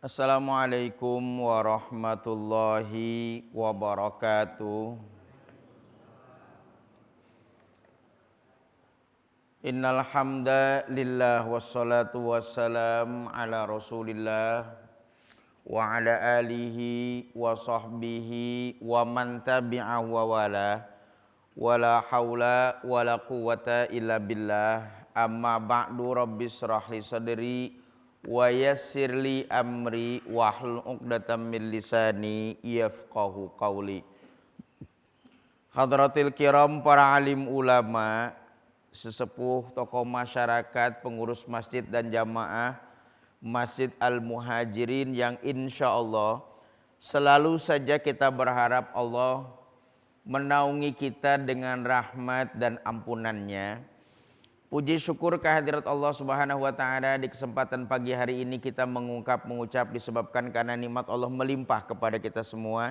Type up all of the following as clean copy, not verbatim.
Assalamualaikum warahmatullahi wabarakatuh. Innal hamdalillah wassalatu wassalam ala Rasulillah wa ala alihi wa sahbihi wa man tabi'ahu wa wala haula wala quwata illa billah. Amma ba'du, rabbis shrahli sadri wa yassirli amri wahlul 'uqdatam min lisani yafqahu qawli. Hadratil kiram, para alim ulama, sesepuh, tokoh masyarakat, pengurus masjid dan jamaah Masjid Al-Muhajirin yang insya Allah selalu saja kita berharap Allah menaungi kita dengan rahmat dan ampunannya. Puji syukur kehadirat Allah Subhanahu wa taala, di kesempatan pagi hari ini kita mengucap disebabkan karena nikmat Allah melimpah kepada kita semua,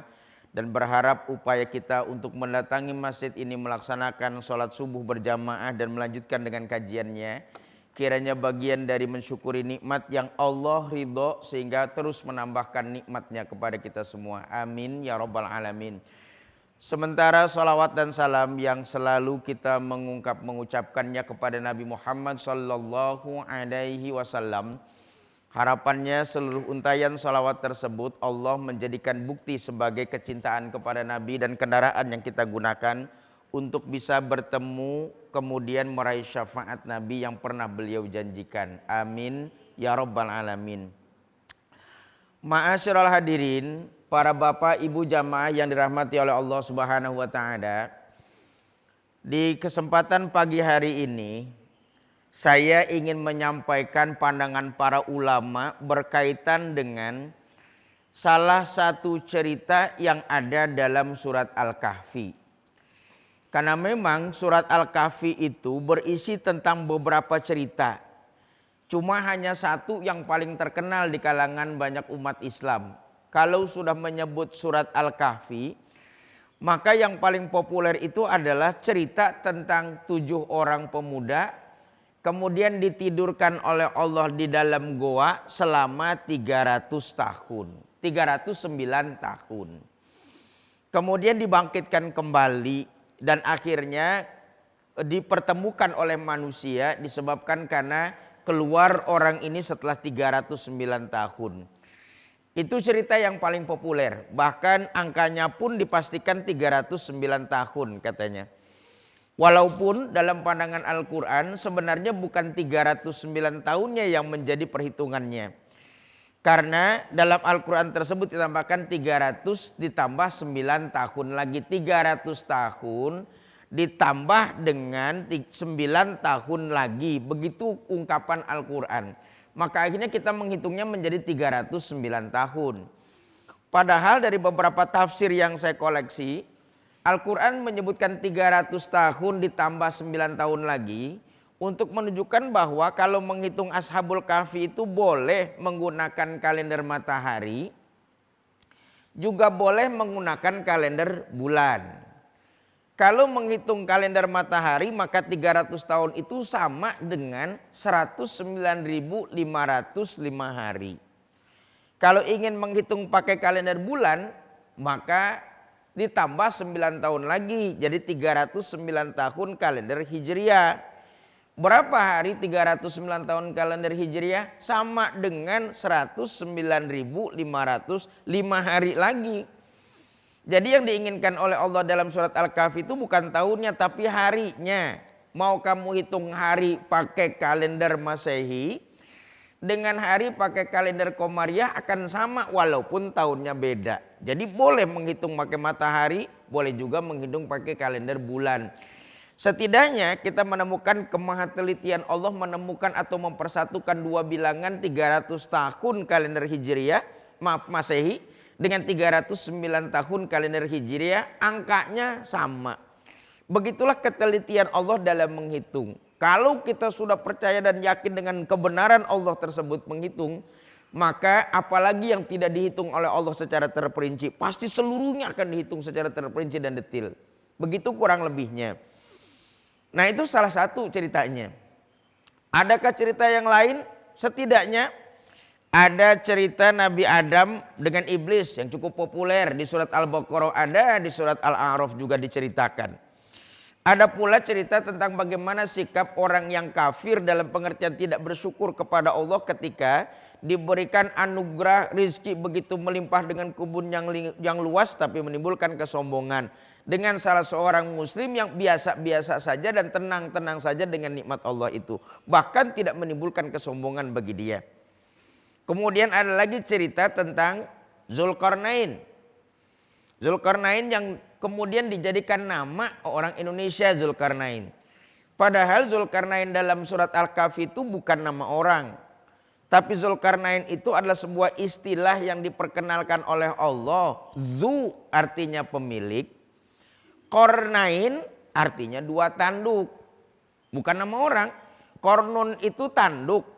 dan berharap upaya kita untuk mendatangi masjid ini, melaksanakan sholat subuh berjamaah dan melanjutkan dengan kajiannya, kiranya bagian dari mensyukuri nikmat yang Allah ridho sehingga terus menambahkan nikmatnya kepada kita semua. Amin ya rabbal alamin. Sementara salawat dan salam yang selalu kita mengucapkannya kepada Nabi Muhammad sallallahu alaihi wasallam, harapannya seluruh untayan salawat tersebut Allah menjadikan bukti sebagai kecintaan kepada Nabi dan kendaraan yang kita gunakan untuk bisa bertemu kemudian meraih syafaat Nabi yang pernah beliau janjikan. Amin ya rabbal alamin. Ma'asyiral hadirin, para bapak ibu jamaah yang dirahmati oleh Allah Subhanahu wa taala. Di kesempatan pagi hari ini saya ingin menyampaikan pandangan para ulama berkaitan dengan salah satu cerita yang ada dalam surat Al-Kahfi. Karena memang surat Al-Kahfi itu berisi tentang beberapa cerita. Cuma hanya satu yang paling terkenal di kalangan banyak umat Islam. Kalau sudah menyebut surat Al-Kahfi, maka yang paling populer itu adalah cerita tentang 7 orang pemuda kemudian ditidurkan oleh Allah di dalam goa selama 300 tahun, 309 tahun. Kemudian dibangkitkan kembali dan akhirnya dipertemukan oleh manusia disebabkan karena keluar orang ini setelah 309 tahun. Itu cerita yang paling populer, bahkan angkanya pun dipastikan 309 tahun katanya. Walaupun dalam pandangan Al-Quran sebenarnya bukan 309 tahunnya yang menjadi perhitungannya. Karena dalam Al-Quran tersebut ditambahkan 300 ditambah 9 tahun lagi. 300 tahun ditambah dengan 9 tahun lagi. Begitu ungkapan Al-Quran. Maka akhirnya kita menghitungnya menjadi 309 tahun. Padahal dari beberapa tafsir yang saya koleksi, Al-Quran menyebutkan 300 tahun ditambah 9 tahun lagi untuk menunjukkan bahwa kalau menghitung Ashabul Kahfi itu boleh menggunakan kalender matahari, juga boleh menggunakan kalender bulan. Kalau menghitung kalender matahari maka 300 tahun itu sama dengan 109.505 hari. Kalau ingin menghitung pakai kalender bulan maka ditambah 9 tahun lagi, jadi 309 tahun kalender Hijriah. Berapa hari 309 tahun kalender Hijriah? Sama dengan 109.505 hari lagi. Jadi yang diinginkan oleh Allah dalam surat Al-Kahfi itu bukan tahunnya tapi harinya. Mau kamu hitung hari pakai kalender Masehi dengan hari pakai kalender Komariah akan sama walaupun tahunnya beda. Jadi boleh menghitung pakai matahari, boleh juga menghitung pakai kalender bulan. Setidaknya kita menemukan kemahattelitian Allah menemukan atau mempersatukan dua bilangan 300 tahun kalender Hijriah, Masehi dengan 309 tahun kalender Hijriah, angkanya sama. Begitulah ketelitian Allah dalam menghitung. Kalau kita sudah percaya dan yakin dengan kebenaran Allah tersebut menghitung, maka apalagi yang tidak dihitung oleh Allah secara terperinci, pasti seluruhnya akan dihitung secara terperinci dan detail. Begitu kurang lebihnya. Nah itu salah satu ceritanya. Adakah cerita yang lain? Setidaknya Ada cerita Nabi Adam dengan iblis yang cukup populer, di surat Al-Baqarah ada, di surat Al-A'raf juga diceritakan. Ada pula cerita tentang bagaimana sikap orang yang kafir dalam pengertian tidak bersyukur kepada Allah ketika diberikan anugerah rizki begitu melimpah dengan kebun yang luas tapi menimbulkan kesombongan. Dengan salah seorang muslim yang biasa-biasa saja dan tenang-tenang saja dengan nikmat Allah itu. Bahkan tidak menimbulkan kesombongan bagi dia. Kemudian ada lagi cerita tentang Zulkarnain. Zulkarnain yang kemudian dijadikan nama orang Indonesia Zulkarnain. Padahal Zulkarnain dalam surat Al-Kahfi itu bukan nama orang. Tapi Zulkarnain itu adalah sebuah istilah yang diperkenalkan oleh Allah. Zu artinya pemilik. Kornain artinya dua tanduk. Bukan nama orang. Kornun itu tanduk.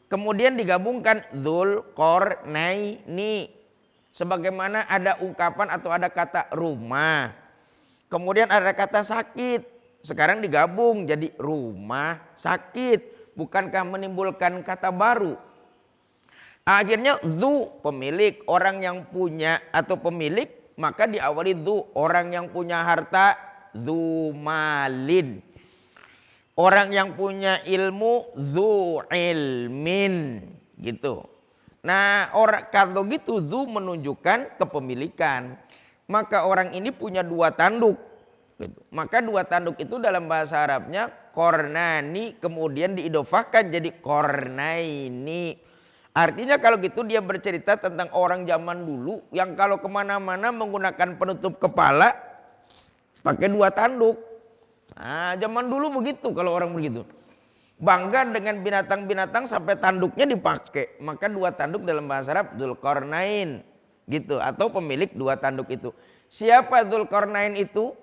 Kemudian digabungkan Dzulqarnaini. Sebagaimana ada ungkapan atau ada kata rumah. Kemudian ada kata sakit. Sekarang digabung jadi rumah sakit. Bukankah menimbulkan kata baru? Akhirnya dzu pemilik, orang yang punya atau pemilik. Maka diawali dzu, orang yang punya harta, dzu malin. Orang yang punya ilmu, dzu ilmin, gitu. Nah, kalau gitu dzu menunjukkan kepemilikan. Maka orang ini punya dua tanduk. Gitu. Maka dua tanduk itu dalam bahasa Arabnya kornani, kemudian diidofahkan jadi kornaini. Artinya kalau gitu dia bercerita tentang orang zaman dulu yang kalau kemana-mana menggunakan penutup kepala pakai dua tanduk. Nah, zaman dulu begitu kalau orang begitu. Bangga dengan binatang-binatang sampai tanduknya dipakai. Maka dua tanduk dalam bahasa Arab Dzulqarnain gitu, atau pemilik dua tanduk itu. Siapa Dzulqarnain itu?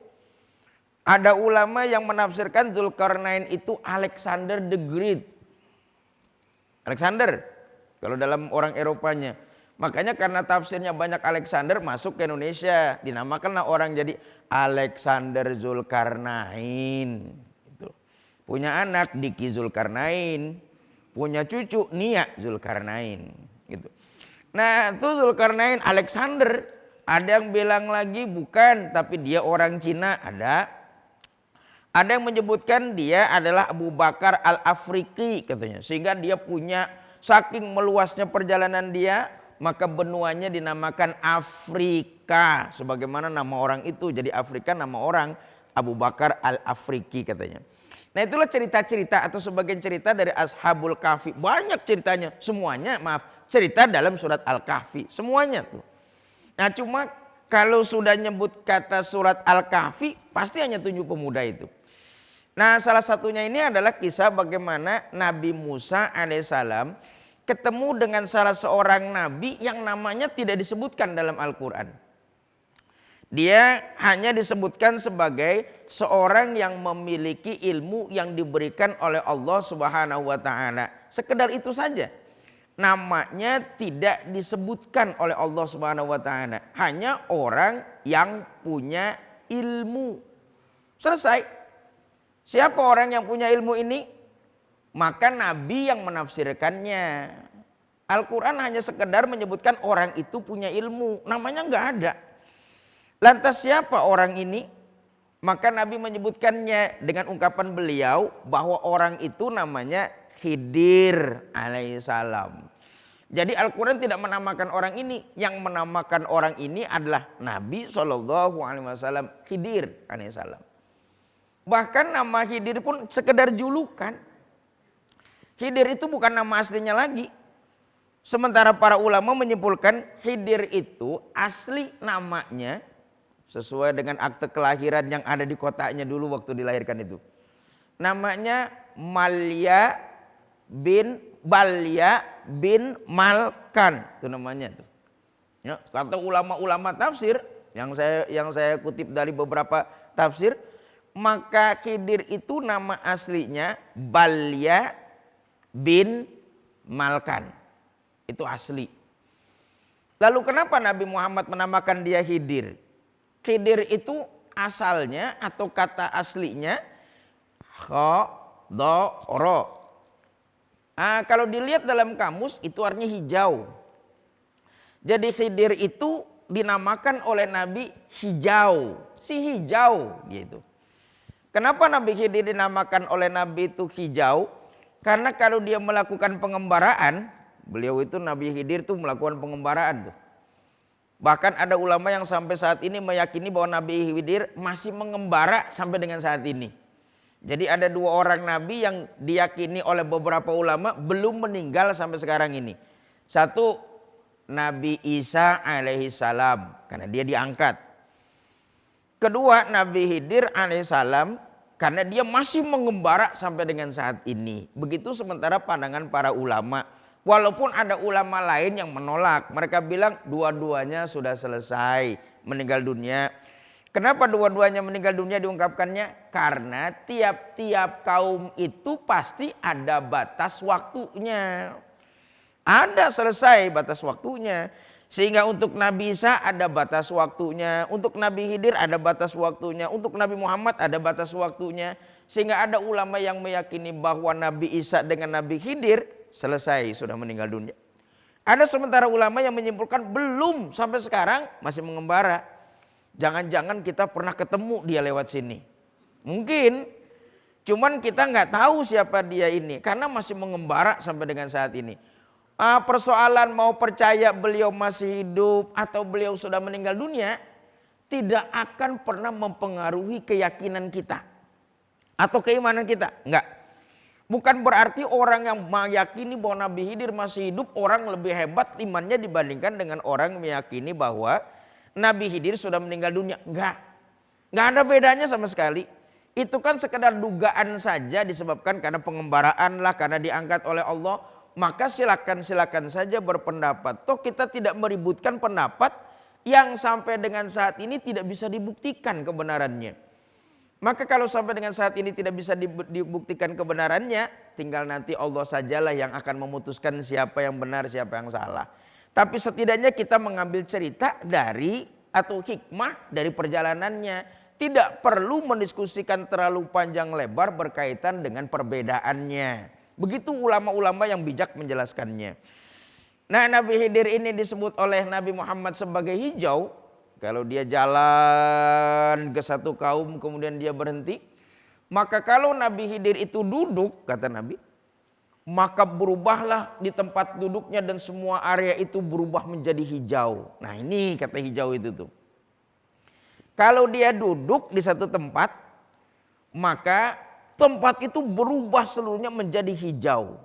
Ada ulama yang menafsirkan Dzulqarnain itu Alexander the Great. Alexander kalau dalam orang Eropanya. Makanya karena tafsirnya banyak Alexander masuk ke Indonesia. Dinamakanlah orang jadi Alexander Zulkarnain. Gitu. Punya anak Diki Zulkarnain. Punya cucu Nia Zulkarnain. Gitu. Nah itu Zulkarnain Alexander. Ada yang bilang lagi bukan, tapi dia orang Cina. Ada yang menyebutkan dia adalah Abu Bakar Al-Afriki katanya. Sehingga dia punya saking meluasnya perjalanan dia, maka benuanya dinamakan Afrika. Sebagaimana nama orang itu jadi Afrika, nama orang Abu Bakar Al-Afriki katanya. Nah itulah cerita-cerita atau sebagian cerita dari Ashabul Kahfi. Banyak ceritanya, semuanya cerita dalam surat Al-Kahfi. Semuanya tuh. Nah cuma kalau sudah nyebut kata surat Al-Kahfi pasti hanya 7 pemuda itu. Nah salah satunya ini adalah kisah bagaimana Nabi Musa alaihissalam ketemu dengan salah seorang nabi yang namanya tidak disebutkan dalam Al-Quran. Dia hanya disebutkan sebagai seorang yang memiliki ilmu yang diberikan oleh Allah Subhanahu wa taala. Sekedar itu saja. Namanya tidak disebutkan oleh Allah Subhanahu wa taala. Hanya orang yang punya ilmu. Selesai. Siapa orang yang punya ilmu ini? Maka Nabi yang menafsirkannya. Al-Quran hanya sekedar menyebutkan orang itu punya ilmu. Namanya nggak ada. Lantas siapa orang ini? Maka Nabi menyebutkannya dengan ungkapan beliau bahwa orang itu namanya Khidir alaihissalam. Jadi Al-Quran tidak menamakan orang ini. Yang menamakan orang ini adalah Nabi SAW Khidir alaihissalam. Bahkan nama Khidir pun sekedar julukan. Khidir itu bukan nama aslinya lagi. Sementara para ulama menyimpulkan Khidir itu asli namanya sesuai dengan akte kelahiran yang ada di kotaknya dulu waktu dilahirkan itu. Namanya Balya bin Malkan, itu namanya tuh. Ya, kata ulama-ulama tafsir yang saya kutip dari beberapa tafsir, maka Khidir itu nama aslinya Balya bin Malkan. Itu asli. Lalu kenapa Nabi Muhammad menamakan dia Khidir? Khidir itu asalnya atau kata aslinya Khadara. Kalau dilihat dalam kamus itu artinya hijau. Jadi Khidir itu dinamakan oleh Nabi hijau, si hijau gitu. Kenapa Nabi Khidir dinamakan oleh Nabi itu hijau? Karena kalau dia melakukan pengembaraan, beliau itu Nabi Khidir itu melakukan pengembaraan tuh. Bahkan ada ulama yang sampai saat ini meyakini bahwa Nabi Khidir masih mengembara sampai dengan saat ini. Jadi ada 2 orang Nabi yang diyakini oleh beberapa ulama belum meninggal sampai sekarang ini. Satu Nabi Isa alaihi salam karena dia diangkat. Kedua Nabi Khidir alaihissalam karena dia masih mengembara sampai dengan saat ini. Begitu sementara pandangan para ulama. Walaupun ada ulama lain yang menolak. Mereka bilang dua-duanya sudah selesai meninggal dunia. Kenapa dua-duanya meninggal dunia diungkapkannya? Karena tiap-tiap kaum itu pasti ada batas waktunya. Ada selesai batas waktunya. Sehingga untuk Nabi Isa ada batas waktunya, untuk Nabi Khidir ada batas waktunya, untuk Nabi Muhammad ada batas waktunya. Sehingga ada ulama yang meyakini bahwa Nabi Isa dengan Nabi Khidir selesai sudah meninggal dunia. Ada sementara ulama yang menyimpulkan belum sampai sekarang masih mengembara. Jangan-jangan kita pernah ketemu dia lewat sini. Mungkin, cuman kita nggak tahu siapa dia ini karena masih mengembara sampai dengan saat ini. Persoalan mau percaya beliau masih hidup atau beliau sudah meninggal dunia tidak akan pernah mempengaruhi keyakinan kita atau keimanan kita. Enggak. Bukan berarti orang yang meyakini bahwa Nabi Khidir masih hidup orang lebih hebat imannya dibandingkan dengan orang yang meyakini bahwa Nabi Khidir sudah meninggal dunia. Enggak. Enggak ada bedanya sama sekali. Itu kan sekedar dugaan saja disebabkan karena pengembaraan lah, karena diangkat oleh Allah. Maka silakan saja berpendapat. Toh kita tidak meributkan pendapat yang sampai dengan saat ini tidak bisa dibuktikan kebenarannya. Maka kalau sampai dengan saat ini tidak bisa dibuktikan kebenarannya, tinggal nanti Allah sajalah yang akan memutuskan siapa yang benar, siapa yang salah. Tapi setidaknya kita mengambil cerita dari atau hikmah dari perjalanannya. Tidak perlu mendiskusikan terlalu panjang lebar berkaitan dengan perbedaannya. Begitu ulama-ulama yang bijak menjelaskannya. Nah, Nabi Khidir ini disebut oleh Nabi Muhammad sebagai hijau. Kalau dia jalan ke satu kaum kemudian dia berhenti. Maka kalau Nabi Khidir itu duduk, kata Nabi, maka berubahlah di tempat duduknya dan semua area itu berubah menjadi hijau. Nah ini kata hijau itu tuh. Kalau dia duduk di satu tempat, maka tempat itu berubah seluruhnya menjadi hijau.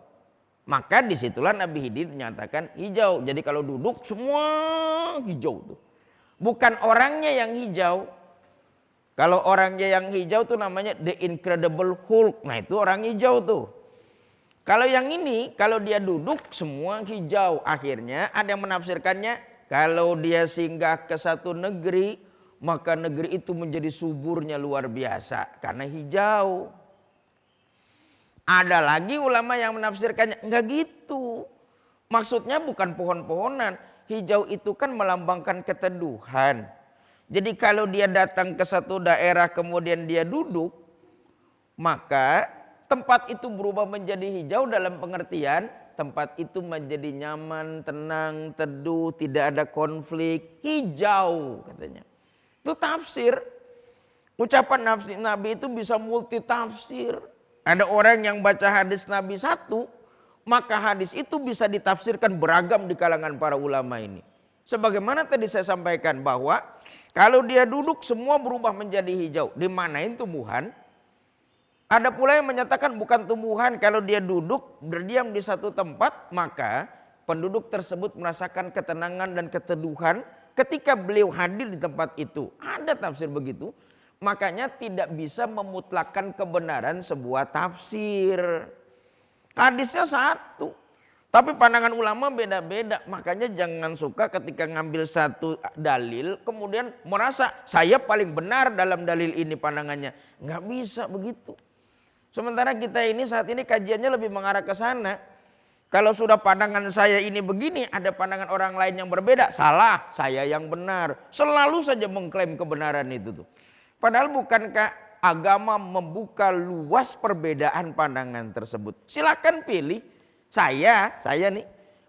Maka disitulah Nabi Khidir menyatakan hijau. Jadi kalau duduk semua hijau tuh. Bukan orangnya yang hijau. Kalau orangnya yang hijau tuh namanya The Incredible Hulk. Nah itu orang hijau tuh. Kalau yang ini kalau dia duduk semua hijau. Akhirnya ada yang menafsirkannya kalau dia singgah ke satu negeri maka negeri itu menjadi suburnya luar biasa karena hijau. Ada lagi ulama yang menafsirkannya, enggak gitu. Maksudnya bukan pohon-pohonan. Hijau itu kan melambangkan keteduhan. Jadi kalau dia datang ke satu daerah kemudian dia duduk, maka tempat itu berubah menjadi hijau dalam pengertian tempat itu menjadi nyaman, tenang, teduh, tidak ada konflik. Hijau katanya. Itu tafsir. Ucapan Nabi itu bisa multi tafsir. Ada orang yang baca hadis Nabi satu, maka hadis itu bisa ditafsirkan beragam di kalangan para ulama ini. Sebagaimana tadi saya sampaikan bahwa kalau dia duduk semua berubah menjadi hijau. Dimanain tumbuhan? Ada pula yang menyatakan bukan tumbuhan. Kalau dia duduk berdiam di satu tempat, maka penduduk tersebut merasakan ketenangan dan keteduhan ketika beliau hadir di tempat itu. Ada tafsir begitu. Makanya tidak bisa memutlakkan kebenaran sebuah tafsir. Hadisnya satu. Tapi pandangan ulama beda-beda. Makanya jangan suka ketika ngambil satu dalil kemudian merasa saya paling benar dalam dalil ini pandangannya. Nggak bisa begitu. Sementara kita ini saat ini kajiannya lebih mengarah ke sana. Kalau sudah pandangan saya ini begini, ada pandangan orang lain yang berbeda. Salah, saya yang benar. Selalu saja mengklaim kebenaran itu tuh. Padahal bukankah agama membuka luas perbedaan pandangan tersebut. Silakan pilih. Saya nih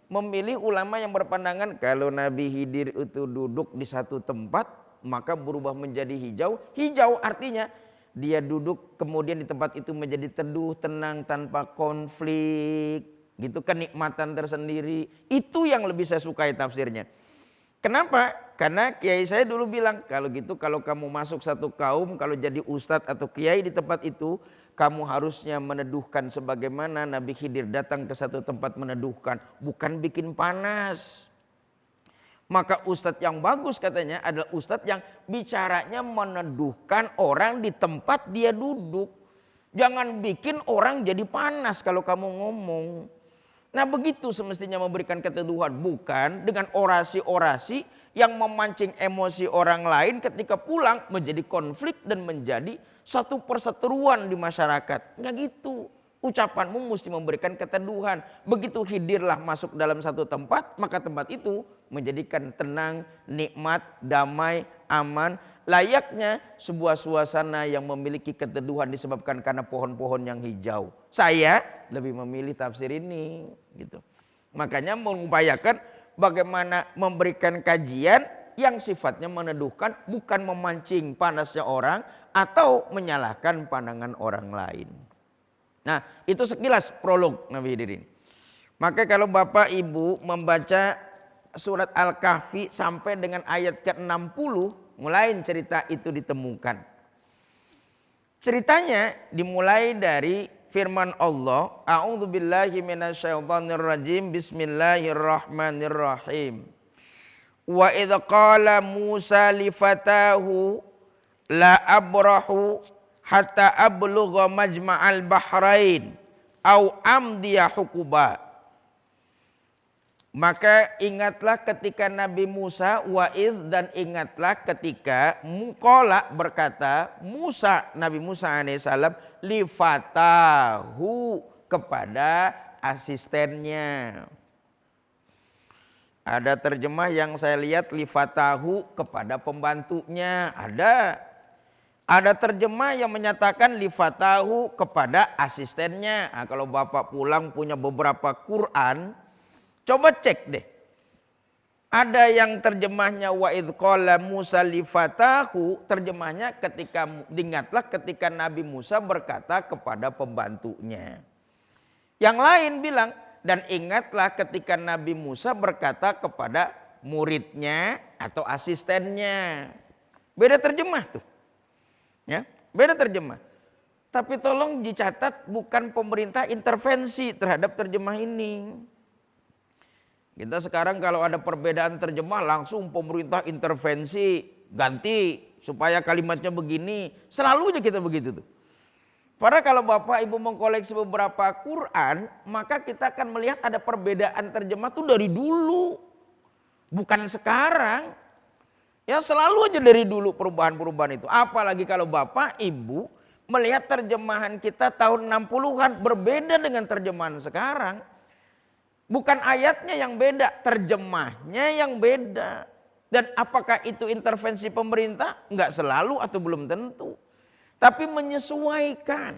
memilih ulama yang berpandangan kalau Nabi Khidir itu duduk di satu tempat maka berubah menjadi hijau. Hijau artinya dia duduk kemudian di tempat itu menjadi teduh, tenang, tanpa konflik. Gitu, kenikmatan tersendiri. Itu yang lebih saya sukai tafsirnya. Kenapa? Karena kiai saya dulu bilang, kalau gitu kalau kamu masuk satu kaum, kalau jadi ustadz atau kiai di tempat itu, kamu harusnya meneduhkan sebagaimana Nabi Khidir datang ke satu tempat meneduhkan, bukan bikin panas. Maka ustadz yang bagus katanya adalah ustadz yang bicaranya meneduhkan orang di tempat dia duduk. Jangan bikin orang jadi panas kalau kamu ngomong. Nah begitu semestinya memberikan keteduhan, bukan dengan orasi-orasi yang memancing emosi orang lain ketika pulang menjadi konflik dan menjadi satu perseteruan di masyarakat. Nggak gitu. Ucapanmu mesti memberikan keteduhan. Begitu Khidirlah masuk dalam satu tempat, maka tempat itu menjadikan tenang, nikmat, damai, aman. Layaknya sebuah suasana yang memiliki keteduhan disebabkan karena pohon-pohon yang hijau. Saya lebih memilih tafsir ini, gitu. Makanya mengupayakan bagaimana memberikan kajian yang sifatnya meneduhkan, bukan memancing panasnya orang atau menyalahkan pandangan orang lain. Nah, itu sekilas prolog Nabi Khidir. Maka kalau Bapak Ibu membaca surat Al-Kahfi sampai dengan ayat ke-60, mulai cerita itu ditemukan. Ceritanya dimulai dari firman Allah, A'udzubillahi minasyaitonirrajim, Bismillahirrahmanirrahim. Wa idz qala Musa li fatahu la abrahu hatta ablugha majma'al bahrain au amdiya huquba. Maka ingatlah ketika Nabi Musa, wa'idz, dan ingatlah ketika Muqala berkata, Nabi Musa alaihissalam li fatahu, kepada asistennya. Ada terjemah yang saya lihat li fatahu, kepada pembantunya. Ada terjemah yang menyatakan li fatahu, kepada asistennya. Nah, kalau Bapak pulang punya beberapa Quran, coba cek deh. Ada yang terjemahnya wa idz qala Musa li fatahu, terjemahnya ingatlah ketika Nabi Musa berkata kepada pembantunya. Yang lain bilang, dan ingatlah ketika Nabi Musa berkata kepada muridnya atau asistennya. Beda terjemah tuh. Ya, beda terjemah. Tapi tolong dicatat, bukan pemerintah intervensi terhadap terjemah ini. Kita sekarang kalau ada perbedaan terjemah langsung pemerintah intervensi, ganti supaya kalimatnya begini. Selalu aja kita begitu tuh. Padahal kalau Bapak Ibu mengkoleksi beberapa Quran, maka kita akan melihat ada perbedaan terjemah tuh dari dulu. Bukan sekarang. Ya selalu aja dari dulu perubahan-perubahan itu. Apalagi kalau Bapak Ibu melihat terjemahan kita tahun 60-an berbeda dengan terjemahan sekarang. Bukan ayatnya yang beda, terjemahnya yang beda. Dan apakah itu intervensi pemerintah? Enggak selalu atau belum tentu. Tapi menyesuaikan.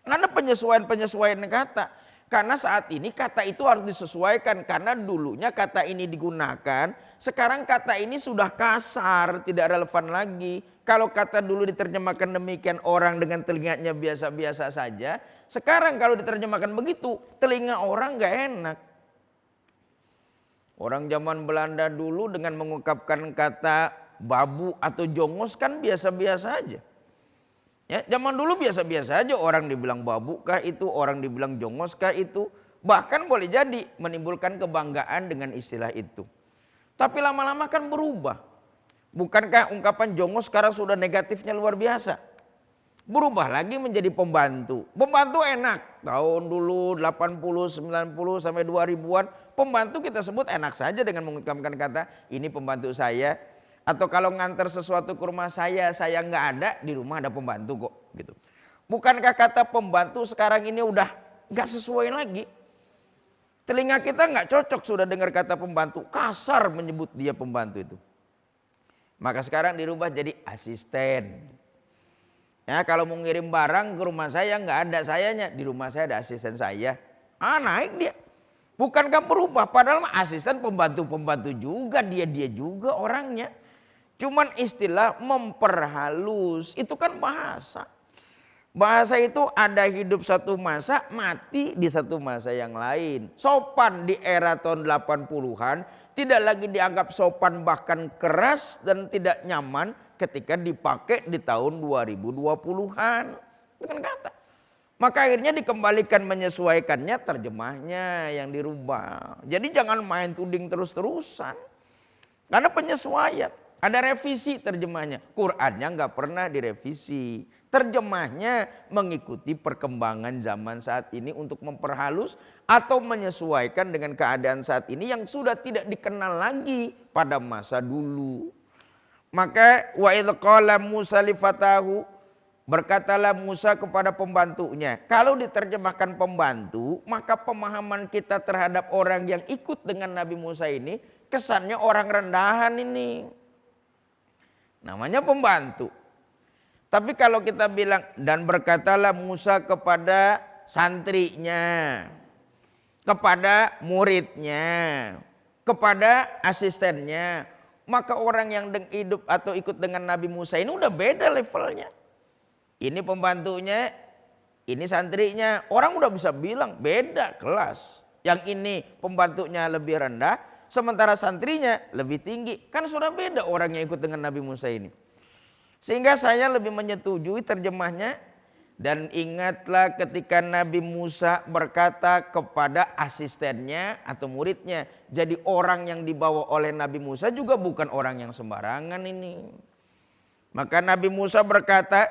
Ada penyesuaian kata. Karena saat ini kata itu harus disesuaikan. Karena dulunya kata ini digunakan. Sekarang kata ini sudah kasar, tidak relevan lagi. Kalau kata dulu diterjemahkan demikian, orang dengan telinganya biasa-biasa saja. Sekarang kalau diterjemahkan begitu, telinga orang gak enak. Orang zaman Belanda dulu dengan mengungkapkan kata babu atau jongos kan biasa-biasa aja. Ya, zaman dulu biasa-biasa aja, orang dibilang babu kah itu, orang dibilang jongos kah itu. Bahkan boleh jadi menimbulkan kebanggaan dengan istilah itu. Tapi lama-lama kan berubah. Bukankah ungkapan jongos sekarang sudah negatifnya luar biasa? Berubah lagi menjadi pembantu. Pembantu enak. Tahun dulu 80, 90 sampai 2000-an. Pembantu kita sebut enak saja dengan mengungkapkan kata ini pembantu saya. Atau kalau ngantar sesuatu ke rumah saya nggak ada, di rumah ada pembantu kok. Gitu. Bukankah kata pembantu sekarang ini udah nggak sesuai lagi? Telinga kita nggak cocok sudah dengar kata pembantu. Kasar menyebut dia pembantu itu. Maka sekarang dirubah jadi asisten. Ya, kalau mau ngirim barang ke rumah saya nggak ada sayanya, di rumah saya ada asisten saya. Naik dia. Bukankah berubah? Padahal asisten pembantu-pembantu juga, dia juga orangnya. Cuman istilah memperhalus, itu kan bahasa. Bahasa itu ada hidup satu masa, mati di satu masa yang lain. Sopan di era tahun 80-an, tidak lagi dianggap sopan bahkan keras dan tidak nyaman ketika dipakai di tahun 2020-an. Itu kan kata. Maka akhirnya dikembalikan menyesuaikannya, terjemahnya yang dirubah. Jadi jangan main tuding terus-terusan. Karena penyesuaian, ada revisi terjemahnya. Qur'annya nggak pernah direvisi. Terjemahnya mengikuti perkembangan zaman saat ini untuk memperhalus atau menyesuaikan dengan keadaan saat ini yang sudah tidak dikenal lagi pada masa dulu. Maka wa idz qala Musa li fatahu, berkatalah Musa kepada pembantunya. Kalau diterjemahkan pembantu, maka pemahaman kita terhadap orang yang ikut dengan Nabi Musa ini kesannya orang rendahan ini. Namanya pembantu. Tapi kalau kita bilang dan berkatalah Musa kepada santrinya, kepada muridnya, kepada asistennya, maka orang yang hidup atau ikut dengan Nabi Musa ini udah beda levelnya. Ini pembantunya, ini santrinya. Orang udah bisa bilang beda kelas. Yang ini pembantunya lebih rendah, sementara santrinya lebih tinggi. Kan sudah beda orang yang ikut dengan Nabi Musa ini. Sehingga saya lebih menyetujui terjemahnya. Dan ingatlah ketika Nabi Musa berkata kepada asistennya atau muridnya. Jadi orang yang dibawa oleh Nabi Musa juga bukan orang yang sembarangan ini. Maka Nabi Musa berkata,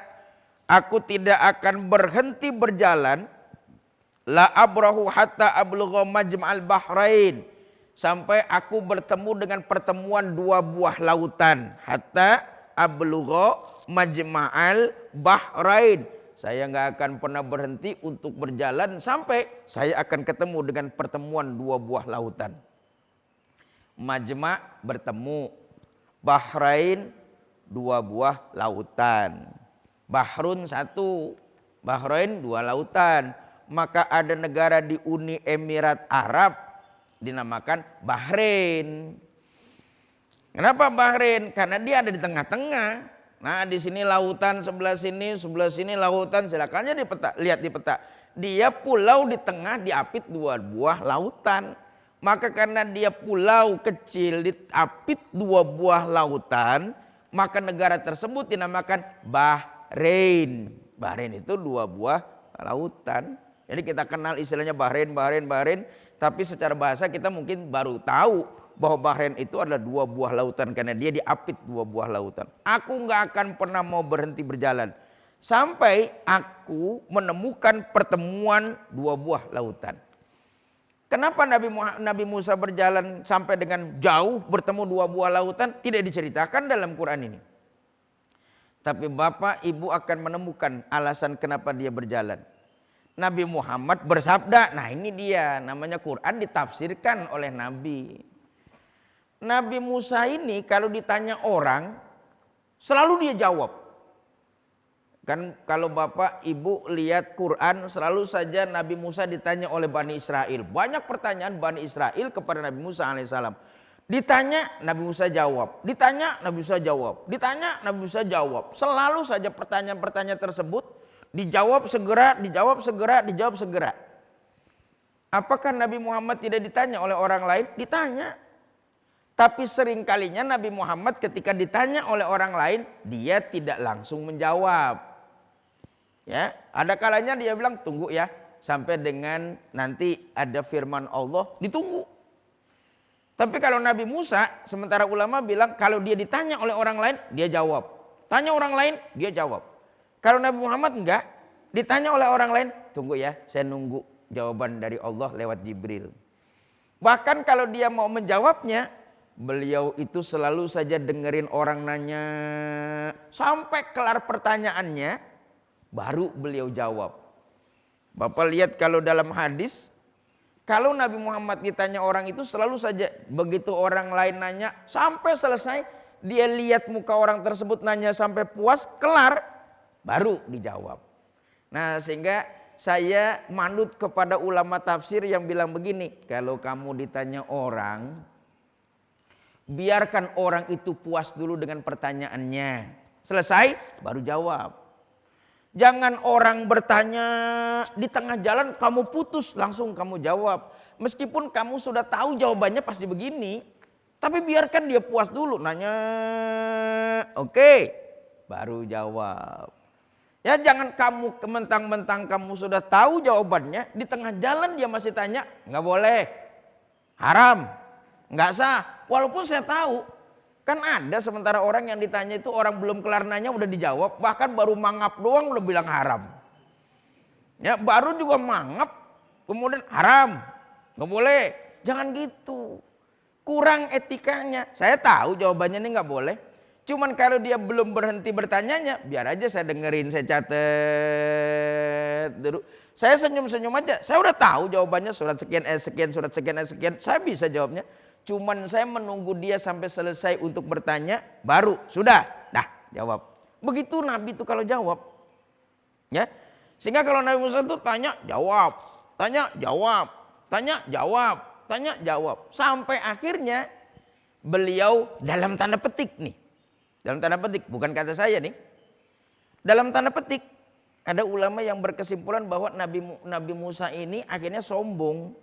aku tidak akan berhenti berjalan. La abrahu hatta ablugha majma'al bahrain. Sampai aku bertemu dengan pertemuan dua buah lautan. Hatta ablugha majma'al bahrain. Saya nggak akan pernah berhenti untuk berjalan sampai saya akan ketemu dengan pertemuan dua buah lautan. Majma' bertemu, bahrain dua buah lautan. Bahrun satu, bahrain dua lautan. Maka ada negara di Uni Emirat Arab dinamakan Bahrain. Kenapa Bahrain? Karena dia ada di tengah-tengah. Nah, di sini lautan, sebelah sini lautan. Silakan aja di peta, lihat di peta. Dia pulau di tengah diapit dua buah lautan. Maka karena dia pulau kecil diapit dua buah lautan, maka negara tersebut dinamakan Bahrain. Bahrain itu dua buah lautan. Jadi kita kenal istilahnya Bahrain. Tapi secara bahasa kita mungkin baru tahu bahwa Bahrain itu adalah dua buah lautan karena dia diapit dua buah lautan. Aku nggak akan pernah mau berhenti berjalan sampai aku menemukan pertemuan dua buah lautan. Kenapa Nabi Musa berjalan sampai dengan jauh bertemu dua buah lautan? Tidak diceritakan dalam Quran ini. Tapi Bapak Ibu akan menemukan alasan kenapa dia berjalan. Nabi Muhammad bersabda, nah ini dia namanya Quran ditafsirkan oleh Nabi. Nabi Musa ini kalau ditanya orang selalu dia jawab. Kan kalau Bapak Ibu lihat Quran selalu saja Nabi Musa ditanya oleh Bani Israel. Banyak pertanyaan Bani Israel kepada Nabi Musa alaihissalam. Ditanya Nabi Musa jawab. Ditanya Nabi Musa jawab. Ditanya Nabi Musa jawab. Selalu saja pertanyaan-pertanyaan tersebut dijawab segera, dijawab segera, dijawab segera. Apakah Nabi Muhammad tidak ditanya oleh orang lain? Ditanya. Tapi seringkalinya Nabi Muhammad ketika ditanya oleh orang lain, dia tidak langsung menjawab. Ya, ada kalanya dia bilang tunggu ya, sampai dengan nanti ada firman Allah, ditunggu. Tapi kalau Nabi Musa, sementara ulama bilang kalau dia ditanya oleh orang lain, dia jawab. Tanya orang lain, dia jawab. Kalau Nabi Muhammad enggak, ditanya oleh orang lain, tunggu ya, saya nunggu jawaban dari Allah lewat Jibril. Bahkan kalau dia mau menjawabnya, beliau itu selalu saja dengerin orang nanya sampai kelar pertanyaannya, baru beliau jawab. Bapak lihat kalau dalam hadis, kalau Nabi Muhammad ditanya orang itu selalu saja begitu orang lain nanya sampai selesai, dia lihat muka orang tersebut nanya sampai puas, kelar, baru dijawab. Nah sehingga saya manut kepada ulama tafsir yang bilang begini, kalau kamu ditanya orang, biarkan orang itu puas dulu dengan pertanyaannya. Selesai, baru jawab. Jangan orang bertanya di tengah jalan kamu putus langsung kamu jawab. Meskipun kamu sudah tahu jawabannya pasti begini, tapi biarkan dia puas dulu nanya. Oke, baru jawab. Ya jangan kamu mentang-mentang kamu sudah tahu jawabannya, di tengah jalan dia masih tanya, nggak boleh, haram, nggak sah. Walaupun saya tahu, kan ada sementara orang yang ditanya itu orang belum kelar nanya udah dijawab, bahkan baru mangap doang udah bilang haram. Ya baru juga mangap, kemudian haram, nggak boleh, jangan gitu. Kurang etikanya. Saya tahu jawabannya ini nggak boleh. Cuman kalau dia belum berhenti bertanyanya, biar aja saya dengerin, saya catet dulu. Saya senyum-senyum aja. Saya udah tahu jawabannya surat sekian, sekian, surat sekian, sekian. Saya bisa jawabnya. Cuman saya menunggu dia sampai selesai untuk bertanya, baru sudah, dah jawab. Begitu Nabi itu kalau jawab, ya. Sehingga kalau Nabi Musa itu tanya, jawab, tanya, jawab, tanya, jawab, tanya, jawab. Sampai akhirnya beliau dalam tanda petik nih. Dalam tanda petik, bukan kata saya nih. Dalam tanda petik, ada ulama yang berkesimpulan bahwa Nabi Musa ini akhirnya sombong.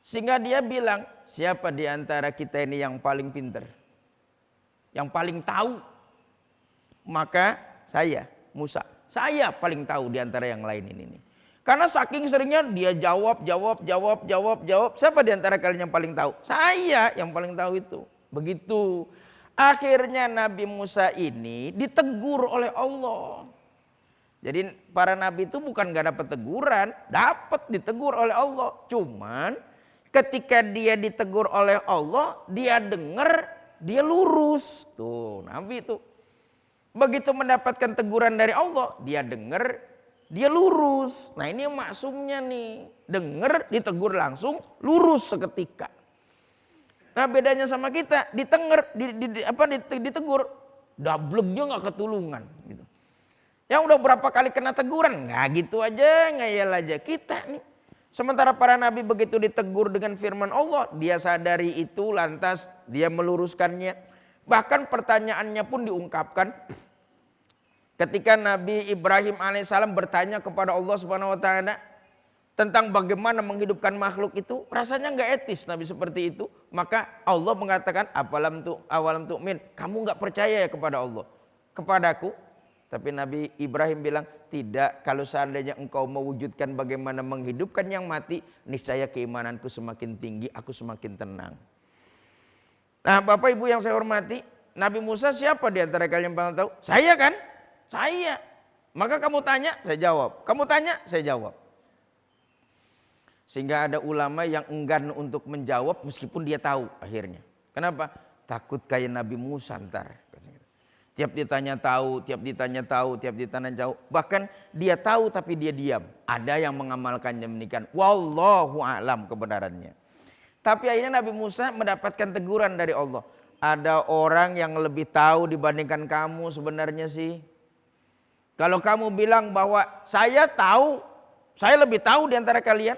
Sehingga dia bilang, siapa di antara kita ini yang paling pintar? Yang paling tahu? Maka saya, Musa. Saya paling tahu di antara yang lain ini. Karena saking seringnya dia jawab. Siapa di antara kalian yang paling tahu? Saya yang paling tahu itu. Begitu. Akhirnya Nabi Musa ini ditegur oleh Allah. Jadi para nabi itu bukan gak dapat teguran, dapat ditegur oleh Allah. Cuman ketika dia ditegur oleh Allah, dia dengar, dia lurus. Tuh Nabi itu. Begitu mendapatkan teguran dari Allah, dia dengar, dia lurus. Nah ini maksumnya nih. Dengar, ditegur langsung, lurus seketika. Nah bedanya sama kita, ditegur, dableknya nggak ketulungan. Gitu. Yang udah berapa kali kena teguran, nggak gitu aja, ngayal aja. Kita nih, sementara para nabi begitu ditegur dengan firman Allah, dia sadari itu, lantas dia meluruskannya. Bahkan pertanyaannya pun diungkapkan. Ketika Nabi Ibrahim alaihissalam bertanya kepada Allah Subhanahu Wa Taala tentang bagaimana menghidupkan makhluk itu, rasanya nggak etis Nabi seperti itu. Maka Allah mengatakan, awalam tu'min, kamu nggak percaya ya kepada Allah, kepadaku? Tapi Nabi Ibrahim bilang, tidak, kalau seandainya engkau mewujudkan bagaimana menghidupkan yang mati, niscaya keimananku semakin tinggi, aku semakin tenang. Nah Bapak Ibu yang saya hormati, Nabi Musa siapa di antara kalian yang paling tahu? Saya kan? Saya. Maka kamu tanya, saya jawab. Kamu tanya, saya jawab. Sehingga ada ulama yang enggan untuk menjawab meskipun dia tahu akhirnya. Kenapa? Takut kayak Nabi Musa ntar. Tiap ditanya tahu, tiap ditanya tahu, tiap ditanya jauh. Bahkan dia tahu tapi dia diam. Ada yang mengamalkannya demikian. Wallahu a'lam kebenarannya. Tapi akhirnya Nabi Musa mendapatkan teguran dari Allah. Ada orang yang lebih tahu dibandingkan kamu sebenarnya sih. Kalau kamu bilang bahwa saya tahu, saya lebih tahu di antara kalian.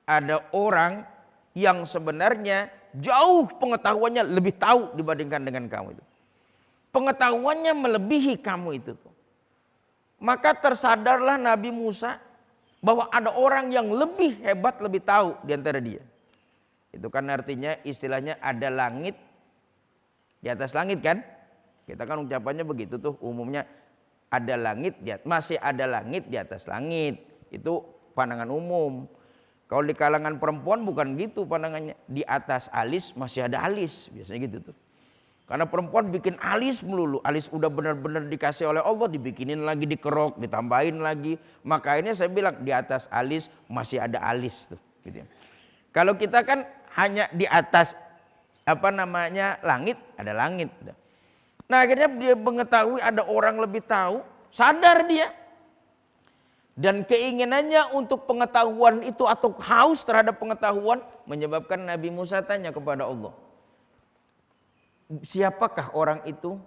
Ada orang yang sebenarnya jauh pengetahuannya lebih tahu dibandingkan dengan kamu itu. Pengetahuannya melebihi kamu itu. Maka tersadarlah Nabi Musa bahwa ada orang yang lebih hebat, lebih tahu di antara dia. Itu kan artinya istilahnya ada langit di atas langit kan? Kita kan ucapannya begitu tuh umumnya, ada langit masih ada langit di atas langit. Itu pandangan umum. Kalau di kalangan perempuan bukan gitu pandangannya. Di atas alis masih ada alis. Biasanya gitu tuh. Karena perempuan bikin alis melulu. Alis udah benar-benar dikasih oleh Allah. Dibikinin lagi, dikerok, ditambahin lagi. Maka ini saya bilang di atas alis masih ada alis tuh. Gitu ya. Kalau kita kan hanya di atas langit, ada langit. Nah akhirnya dia mengetahui ada orang lebih tahu. Sadar dia. Dan keinginannya untuk pengetahuan itu atau haus terhadap pengetahuan menyebabkan Nabi Musa tanya kepada Allah. Siapakah orang itu?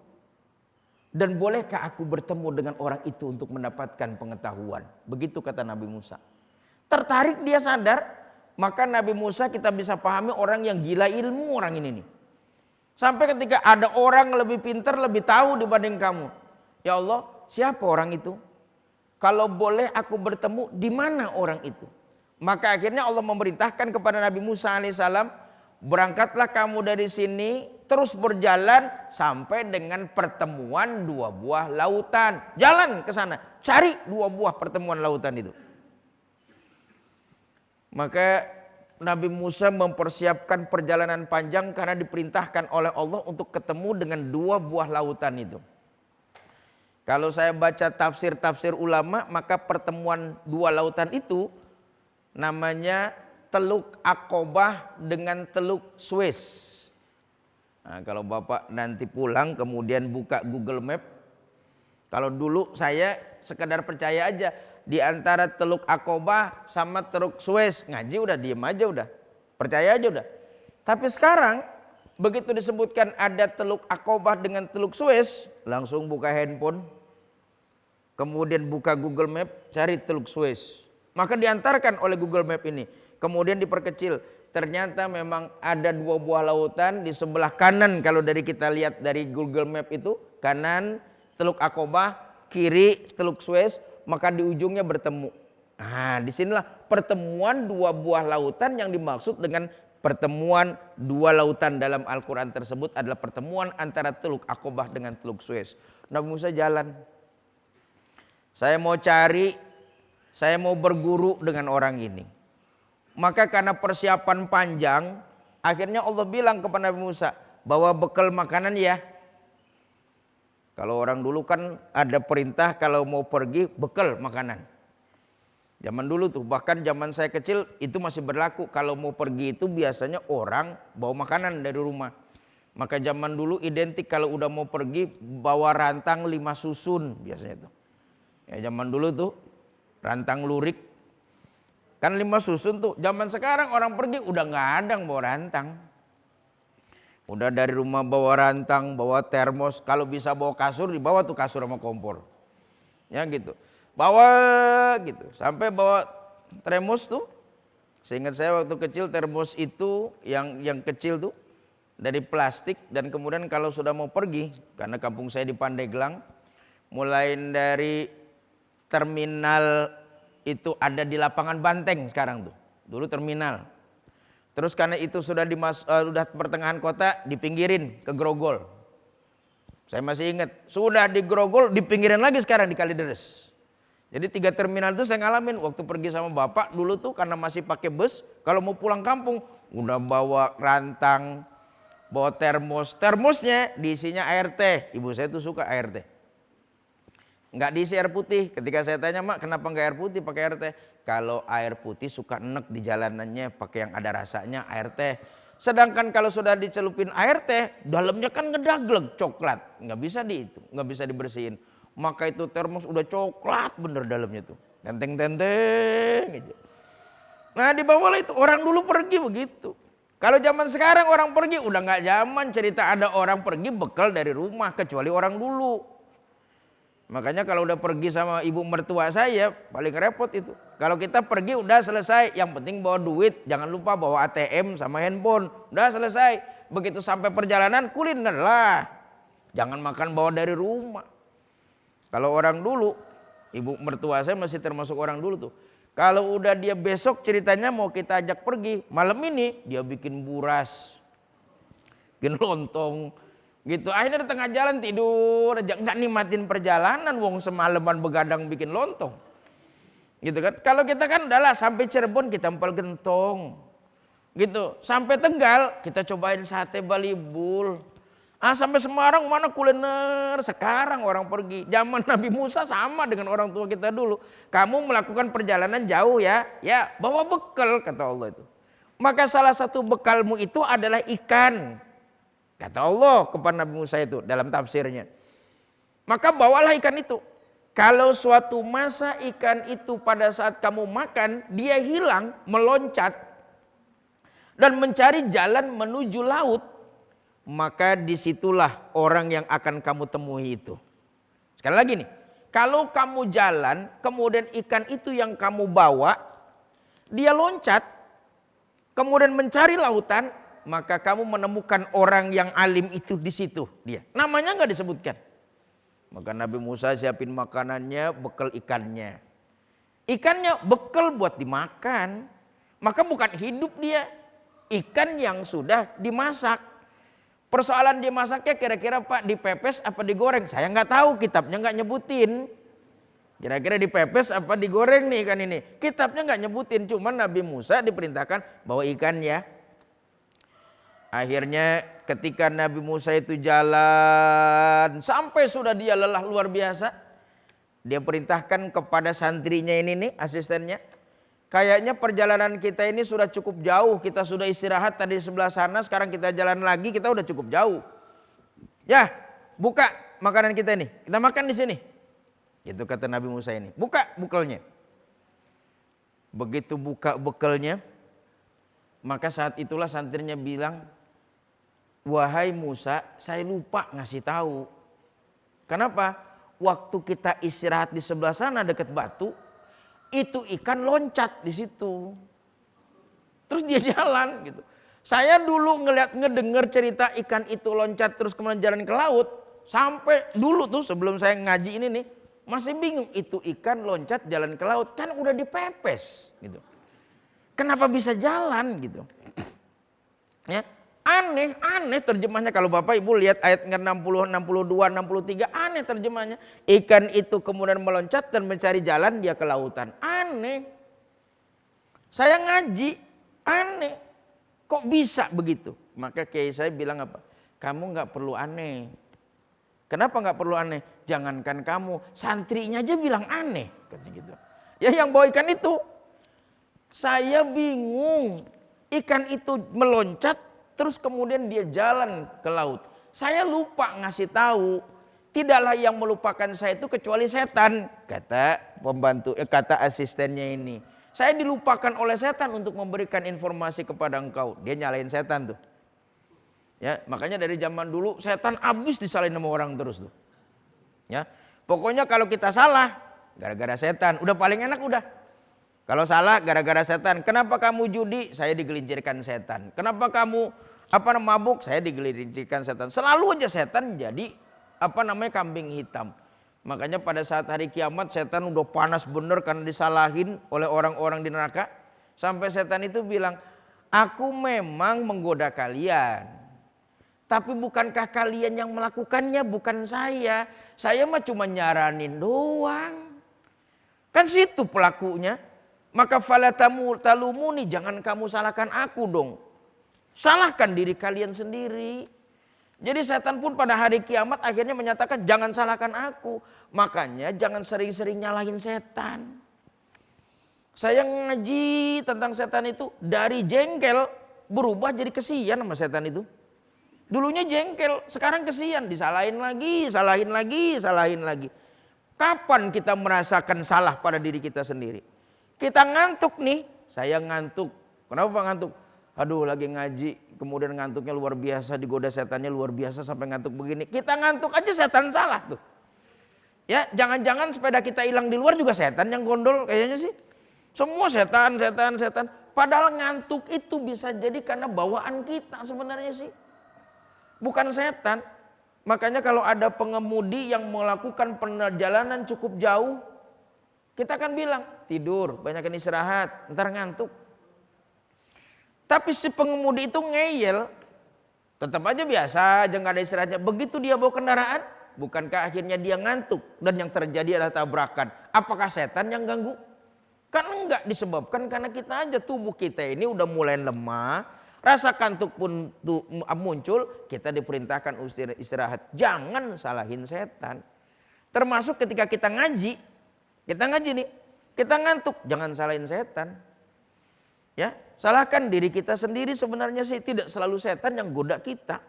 Dan bolehkah aku bertemu dengan orang itu untuk mendapatkan pengetahuan? Begitu kata Nabi Musa. Tertarik dia sadar, maka Nabi Musa kita bisa pahami orang yang gila ilmu orang ini nih. Sampai ketika ada orang lebih pintar, lebih tahu dibanding kamu. Ya Allah, siapa orang itu? Kalau boleh aku bertemu, di mana orang itu? Maka akhirnya Allah memerintahkan kepada Nabi Musa alaihissalam, berangkatlah kamu dari sini, terus berjalan sampai dengan pertemuan dua buah lautan. Jalan ke sana, cari dua buah pertemuan lautan itu. Maka Nabi Musa mempersiapkan perjalanan panjang karena diperintahkan oleh Allah untuk ketemu dengan dua buah lautan itu. Kalau saya baca tafsir-tafsir ulama, maka pertemuan dua lautan itu namanya Teluk Aqobah dengan Teluk Suez. Nah, kalau Bapak nanti pulang kemudian buka Google Map, kalau dulu saya sekedar percaya aja di antara Teluk Aqobah sama Teluk Suez, ngaji udah diem aja udah, percaya aja udah. Tapi sekarang begitu disebutkan ada Teluk Aqobah dengan Teluk Suez, langsung buka handphone, kemudian buka Google Map, cari Teluk Suez. Maka diantarkan oleh Google Map ini, kemudian diperkecil. Ternyata memang ada dua buah lautan di sebelah kanan. Kalau dari kita lihat dari Google Map itu, kanan Teluk Aqobah, kiri Teluk Suez, maka di ujungnya bertemu. Nah, disinilah pertemuan dua buah lautan yang dimaksud dengan pertemuan dua lautan dalam Al-Quran tersebut adalah pertemuan antara Teluk Aqobah dengan Teluk Suez. Nabi Musa jalan. Saya mau cari, saya mau berguru dengan orang ini. Maka karena persiapan panjang, akhirnya Allah bilang kepada Nabi Musa, bawa bekal makanan ya. Kalau orang dulu kan ada perintah kalau mau pergi bekal makanan. Zaman dulu tuh, bahkan zaman saya kecil itu masih berlaku. Kalau mau pergi itu biasanya orang bawa makanan dari rumah. Maka zaman dulu identik kalau udah mau pergi bawa rantang 5 susun biasanya tuh. Ya zaman dulu tuh rantang lurik. Kan 5 susun tuh. Zaman sekarang orang pergi udah nggak ada yang bawa rantang. Udah dari rumah bawa rantang, bawa termos. Kalau bisa bawa kasur, dibawa tuh kasur sama kompor. Ya gitu. Bawa gitu. Sampai bawa termos tuh. Seingat saya waktu kecil termos itu yang kecil tuh dari plastik. Dan kemudian kalau sudah mau pergi, karena kampung saya di Pandeglang, mulai dari terminal itu ada di lapangan Banteng sekarang tuh. Dulu terminal. Terus karena itu sudah pertengahan kota, dipinggirin ke Grogol. Saya masih ingat, sudah di Grogol, dipinggirin lagi sekarang di Kalideres. Jadi 3 terminal itu saya ngalamin waktu pergi sama bapak dulu tuh karena masih pakai bus. Kalau mau pulang kampung, udah bawa rantang, bawa termos. Termosnya diisinya air teh. Ibu saya tuh suka air teh. Enggak diisi air putih. Ketika saya tanya, mak kenapa enggak air putih pakai air teh? Kalau air putih suka enek di jalanannya, pakai yang ada rasanya air teh. Sedangkan kalau sudah dicelupin air teh, dalamnya kan ngedagleg coklat. Enggak bisa enggak bisa dibersihin. Maka itu termos udah coklat bener dalamnya tuh. Tenteng-tenteng gitu. Nah dibawalah itu, orang dulu pergi begitu. Kalau zaman sekarang orang pergi udah enggak zaman cerita ada orang pergi bekal dari rumah, kecuali orang dulu. Makanya kalau udah pergi sama ibu mertua saya paling repot itu. Kalau kita pergi udah selesai, yang penting bawa duit, jangan lupa bawa ATM sama handphone, udah selesai. Begitu sampai perjalanan kuliner lah, jangan makan bawa dari rumah. Kalau orang dulu, ibu mertua saya masih termasuk orang dulu tuh. Kalau udah dia besok ceritanya mau kita ajak pergi, malam ini dia bikin buras, bikin lontong. Gitu, akhirnya di tengah jalan tidur aja, nggak nikmatin perjalanan, wong semalaman begadang bikin lontong. Gitu kan, kalau kita kan udahlah sampai Cirebon kita empal gentong. Gitu, sampai Tegal kita cobain sate balibul. Sampai Semarang mana kuliner sekarang orang pergi. Zaman Nabi Musa sama dengan orang tua kita dulu. Kamu melakukan perjalanan jauh ya bawa bekal kata Allah itu. Maka salah satu bekalmu itu adalah ikan. Kata Allah kepada Nabi Musa itu dalam tafsirnya. Maka bawalah ikan itu. Kalau suatu masa ikan itu pada saat kamu makan, dia hilang, meloncat. Dan mencari jalan menuju laut. Maka disitulah orang yang akan kamu temui itu. Sekali lagi nih, kalau kamu jalan, kemudian ikan itu yang kamu bawa, dia loncat, kemudian mencari lautan, maka kamu menemukan orang yang alim itu di situ dia. Namanya nggak disebutkan. Maka Nabi Musa siapin makanannya, bekal ikannya. Ikannya bekal buat dimakan. Maka bukan hidup dia. Ikan yang sudah dimasak. Persoalan dimasaknya kira-kira Pak dipepes apa digoreng? Saya nggak tahu, kitabnya nggak nyebutin. Kira-kira dipepes apa digoreng nih ikan ini? Kitabnya nggak nyebutin. Cuman Nabi Musa diperintahkan bawa ikannya. Akhirnya ketika Nabi Musa itu jalan sampai sudah dia lelah luar biasa, dia perintahkan kepada santrinya ini nih, asistennya, kayaknya perjalanan kita ini sudah cukup jauh, kita sudah istirahat tadi di sebelah sana, sekarang kita jalan lagi, kita udah cukup jauh. Ya, buka makanan kita ini, kita makan di sini. Itu kata Nabi Musa ini, buka bekalnya. Begitu buka bekalnya, maka saat itulah santrinya bilang, wahai Musa, saya lupa ngasih tahu. Kenapa? Waktu kita istirahat di sebelah sana dekat batu, itu ikan loncat di situ. Terus dia jalan gitu. Saya dulu ngedenger cerita ikan itu loncat terus kemudian jalan ke laut, sampai dulu tuh sebelum saya ngaji ini nih, masih bingung itu ikan loncat jalan ke laut, kan udah dipepes gitu. Kenapa bisa jalan gitu? Ya. Aneh terjemahnya kalau Bapak Ibu lihat ayat 60, 62, 63, aneh terjemahnya. Ikan itu kemudian meloncat dan mencari jalan dia ke lautan. Aneh. Saya ngaji, aneh. Kok bisa begitu? Maka kiai saya bilang apa? Kamu nggak perlu aneh. Kenapa nggak perlu aneh? Jangankan kamu, santrinya aja bilang aneh. Kata gitu. Ya yang bawa ikan itu. Saya bingung. Ikan itu meloncat. Terus kemudian dia jalan ke laut. Saya lupa ngasih tahu. Tidaklah yang melupakan saya itu kecuali setan. Kata asistennya ini. Saya dilupakan oleh setan untuk memberikan informasi kepada engkau. Dia nyalain setan tuh. Ya, makanya dari zaman dulu setan abis disalahin sama orang terus tuh. Ya, pokoknya kalau kita salah gara-gara setan. Udah paling enak udah. Kalau salah gara-gara setan. Kenapa kamu judi? Saya digelincirkan setan. Kenapa kamu mabuk? Saya digelincirkan setan. Selalu aja setan jadi kambing hitam. Makanya pada saat hari kiamat setan udah panas bener karena disalahin oleh orang-orang di neraka. Sampai setan itu bilang, aku memang menggoda kalian. Tapi bukankah kalian yang melakukannya? Bukan saya. Saya mah cuma nyaranin doang. Kan situ pelakunya. Maka falatamu talumuni, jangan kamu salahkan aku dong. Salahkan diri kalian sendiri. Jadi setan pun pada hari kiamat akhirnya menyatakan jangan salahkan aku. Makanya jangan sering-sering nyalahin setan. Saya ngaji tentang setan itu dari jengkel berubah jadi kesian sama setan itu. Dulunya jengkel, sekarang kesian, disalahin lagi, salahin lagi, salahin lagi. Kapan kita merasakan salah pada diri kita sendiri? Kita ngantuk nih, saya ngantuk. Kenapa Pak ngantuk? Aduh lagi ngaji, kemudian ngantuknya luar biasa, digoda setannya luar biasa sampai ngantuk begini. Kita ngantuk aja setan salah tuh. Ya, jangan-jangan sepeda kita hilang di luar juga setan yang gondol kayaknya sih. Semua setan. Padahal ngantuk itu bisa jadi karena bawaan kita sebenarnya sih. Bukan setan. Makanya kalau ada pengemudi yang melakukan perjalanan cukup jauh, kita kan bilang, tidur, banyakan istirahat, ntar ngantuk. Tapi si pengemudi itu ngeyel, tetap aja biasa aja nggak ada istirahatnya. Begitu dia bawa kendaraan, bukankah akhirnya dia ngantuk dan yang terjadi adalah tabrakan? Apakah setan yang ganggu? Kan enggak, disebabkan karena kita aja, tubuh kita ini udah mulai lemah, rasa kantuk pun muncul, kita diperintahkan istirahat. Jangan salahin setan. Termasuk ketika kita ngaji nih, kita ngantuk, jangan salahin setan. Ya, salahkan diri kita sendiri sebenarnya sih, tidak selalu setan yang goda kita.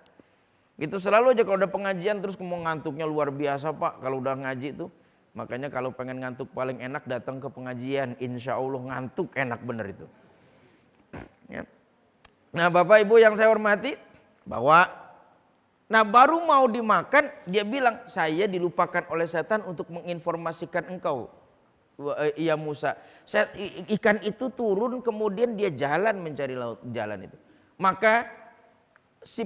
Gitu selalu aja kalau udah pengajian terus mau ngantuknya luar biasa Pak kalau udah ngaji tuh. Makanya kalau pengen ngantuk paling enak datang ke pengajian, insya Allah ngantuk enak bener itu. Ya. Nah Bapak Ibu yang saya hormati, bahwa Nah baru mau dimakan dia bilang, saya dilupakan oleh setan untuk menginformasikan engkau ya Musa. Ikan itu turun kemudian dia jalan mencari laut jalan itu. Maka si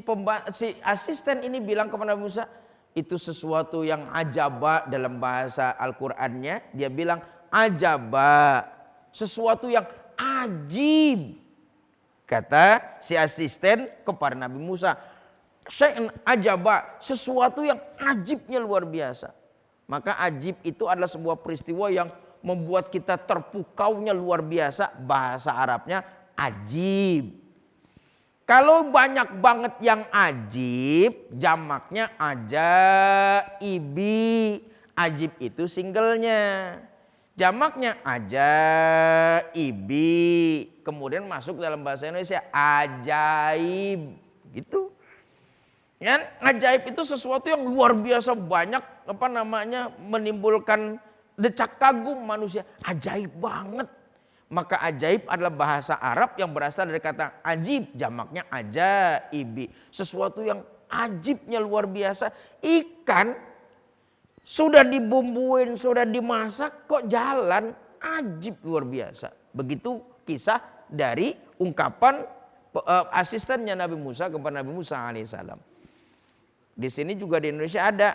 asisten ini bilang kepada Musa, itu sesuatu yang ajaba dalam bahasa Al-Qur'annya. Dia bilang ajaba, sesuatu yang ajib. Kata si asisten kepada Nabi Musa, syai'an ajaba, sesuatu yang ajibnya luar biasa. Maka ajib itu adalah sebuah peristiwa yang membuat kita terpukaunya luar biasa. Bahasa Arabnya ajib. Kalau banyak banget yang ajib, jamaknya ajaibi. Ajib itu singlenya. Jamaknya ajaibi. Kemudian masuk dalam bahasa Indonesia ajaib. Gitu. Kan ajaib itu sesuatu yang luar biasa banyak menimbulkan decak kagum manusia. Ajaib banget. Maka ajaib adalah bahasa Arab yang berasal dari kata ajib, jamaknya ajaibi. Sesuatu yang ajibnya luar biasa. Ikan sudah dibumbuin, sudah dimasak kok jalan, ajib luar biasa. Begitu kisah dari ungkapan asistennya Nabi Musa kepada Nabi Musa alaihissalam. Di sini juga di Indonesia ada.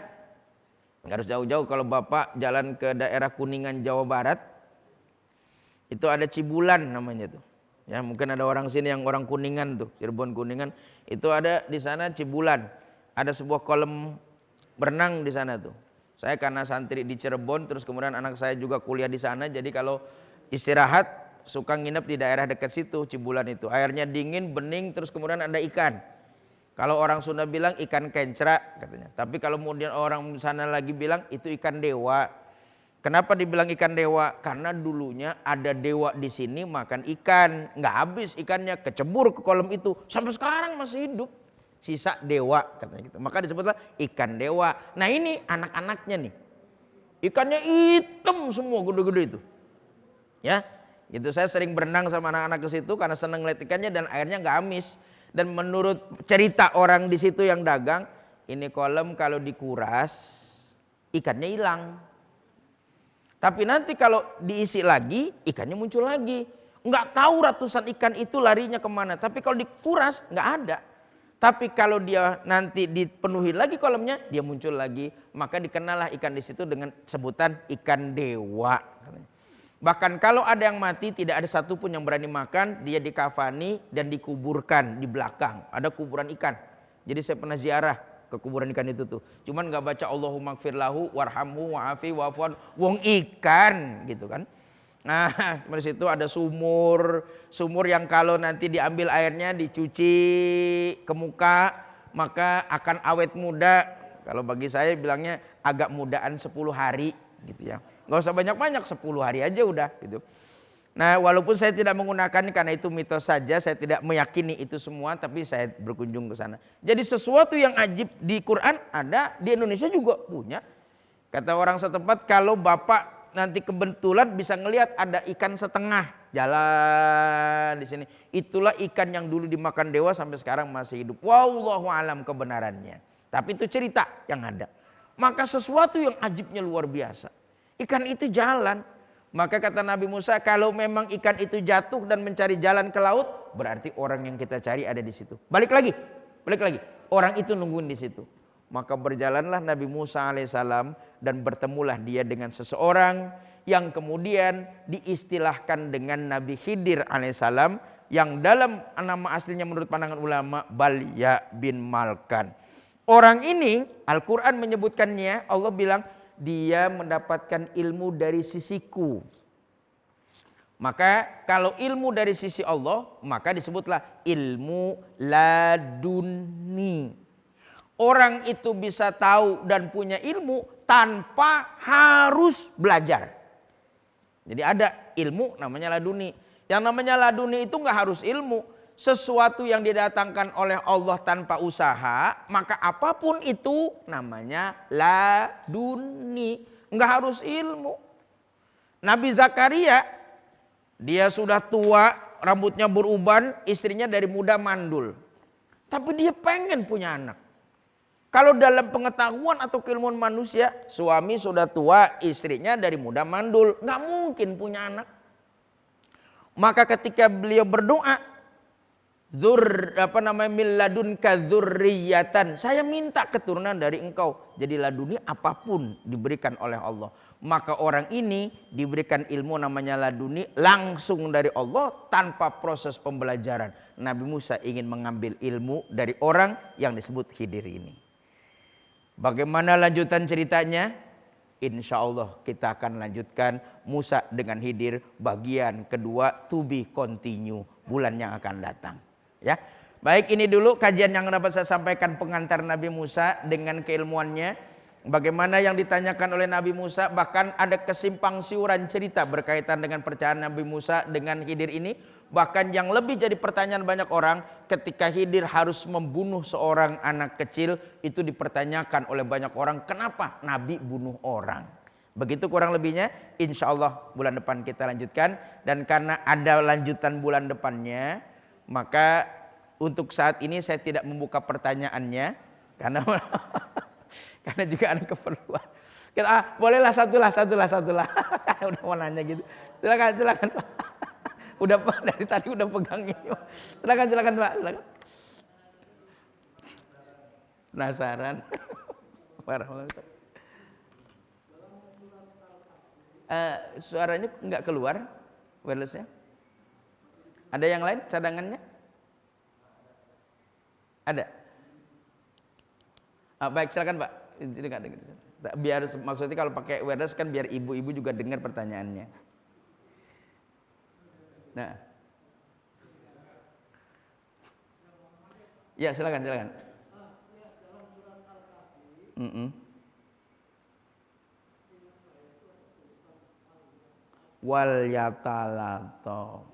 Nggak harus jauh-jauh, kalau Bapak jalan ke daerah Kuningan Jawa Barat, itu ada Cibulan namanya tuh. Ya, mungkin ada orang sini yang orang Kuningan tuh, Cirebon Kuningan, itu ada di sana Cibulan. Ada sebuah kolam berenang di sana tuh. Saya karena santri di Cirebon, terus kemudian anak saya juga kuliah di sana, jadi kalau istirahat suka nginep di daerah dekat situ, Cibulan itu. Airnya dingin, bening, terus kemudian ada ikan. Kalau orang Sunda bilang ikan kencra katanya. Tapi kalau kemudian orang sana lagi bilang itu ikan dewa. Kenapa dibilang ikan dewa? Karena dulunya ada dewa di sini makan ikan. Nggak habis ikannya, kecebur ke kolam itu. Sampai sekarang masih hidup. Sisa dewa katanya gitu. Maka disebutlah ikan dewa. Nah ini anak-anaknya nih. Ikannya hitam semua, gede-gede itu. Ya, itu saya sering berenang sama anak-anak ke situ karena seneng lihat ikannya dan airnya nggak amis. Dan menurut cerita orang di situ yang dagang, ini kolam kalau dikuras ikannya hilang. Tapi nanti kalau diisi lagi ikannya muncul lagi. Nggak tahu ratusan ikan itu larinya kemana. Tapi kalau dikuras nggak ada. Tapi kalau dia nanti dipenuhi lagi kolamnya, dia muncul lagi. Maka dikenallah ikan di situ dengan sebutan ikan dewa. Bahkan kalau ada yang mati tidak ada satupun yang berani makan, dia dikafani dan dikuburkan di belakang. Ada kuburan ikan. Jadi saya pernah ziarah ke kuburan ikan itu tuh. Cuman nggak baca Allahumma gfir lahu warhamhu wa'afi wa'fuan. Wong ikan gitu kan. Nah di situ ada sumur. Sumur yang kalau nanti diambil airnya dicuci ke muka maka akan awet muda. Kalau bagi saya bilangnya agak mudaan 10 hari gitu ya. Nggak usah banyak-banyak, 10 hari aja udah gitu. Nah walaupun saya tidak menggunakannya karena itu mitos saja, saya tidak meyakini itu semua, tapi saya berkunjung ke sana. Jadi sesuatu yang ajib di Quran ada, di Indonesia juga punya. Kata orang setempat kalau Bapak nanti kebetulan bisa ngelihat ada ikan setengah jalan di sini. Itulah ikan yang dulu dimakan dewa sampai sekarang masih hidup. Wallahu alam kebenarannya. Tapi itu cerita yang ada. Maka sesuatu yang ajibnya luar biasa. Ikan itu jalan. Maka kata Nabi Musa, kalau memang ikan itu jatuh dan mencari jalan ke laut, berarti orang yang kita cari ada di situ. Balik lagi. Orang itu nungguin di situ. Maka berjalanlah Nabi Musa alaihissalam dan bertemulah dia dengan seseorang yang kemudian diistilahkan dengan Nabi Khidir alaihissalam, yang dalam nama aslinya menurut pandangan ulama Balya bin Malkan. Orang ini Al-Quran menyebutkannya, Allah bilang dia mendapatkan ilmu dari sisiku. Maka kalau ilmu dari sisi Allah, maka disebutlah ilmu laduni. Orang itu bisa tahu dan punya ilmu tanpa harus belajar. Jadi ada ilmu namanya laduni. Yang namanya laduni itu nggak harus ilmu. Sesuatu yang didatangkan oleh Allah tanpa usaha, maka apapun itu namanya laduni. Nggak harus ilmu. Nabi Zakaria, dia sudah tua, rambutnya beruban, istrinya dari muda mandul. Tapi dia pengen punya anak. Kalau dalam pengetahuan atau keilmuan manusia, suami sudah tua, istrinya dari muda mandul, nggak mungkin punya anak. Maka ketika beliau berdoa, milladun kadzurriyatan, saya minta keturunan dari engkau. Jadi laduni apapun diberikan oleh Allah. Maka orang ini diberikan ilmu namanya laduni langsung dari Allah tanpa proses pembelajaran. Nabi Musa ingin mengambil ilmu dari orang yang disebut Khidir ini. Bagaimana lanjutan ceritanya? Insya Allah kita akan lanjutkan Musa dengan Khidir bagian kedua, to be continue, bulan yang akan datang. Ya, baik, ini dulu kajian yang dapat saya sampaikan pengantar Nabi Musa dengan keilmuannya. Bagaimana yang ditanyakan oleh Nabi Musa, bahkan ada kesimpang siuran cerita berkaitan dengan percayaan Nabi Musa dengan Khidir ini. Bahkan yang lebih jadi pertanyaan banyak orang, ketika Khidir harus membunuh seorang anak kecil, itu dipertanyakan oleh banyak orang, kenapa Nabi bunuh orang. Begitu kurang lebihnya, insya Allah bulan depan kita lanjutkan. Dan karena ada lanjutan bulan depannya, maka untuk saat ini saya tidak membuka pertanyaannya, karena karena juga ada keperluan. Kita bolehlah satulah. Udah mau nanya gitu. Silakan Pak. Udah Pak, dari tadi udah pegang ini. Silakan Pak. Silakan. Penasaran? Suaranya nggak keluar, wirelessnya. Ada yang lain cadangannya? Ada. Baik, silakan Pak. Biar maksudnya kalau pakai wireless kan biar ibu-ibu juga dengar pertanyaannya. Nah, ya silakan. Wal yatalato.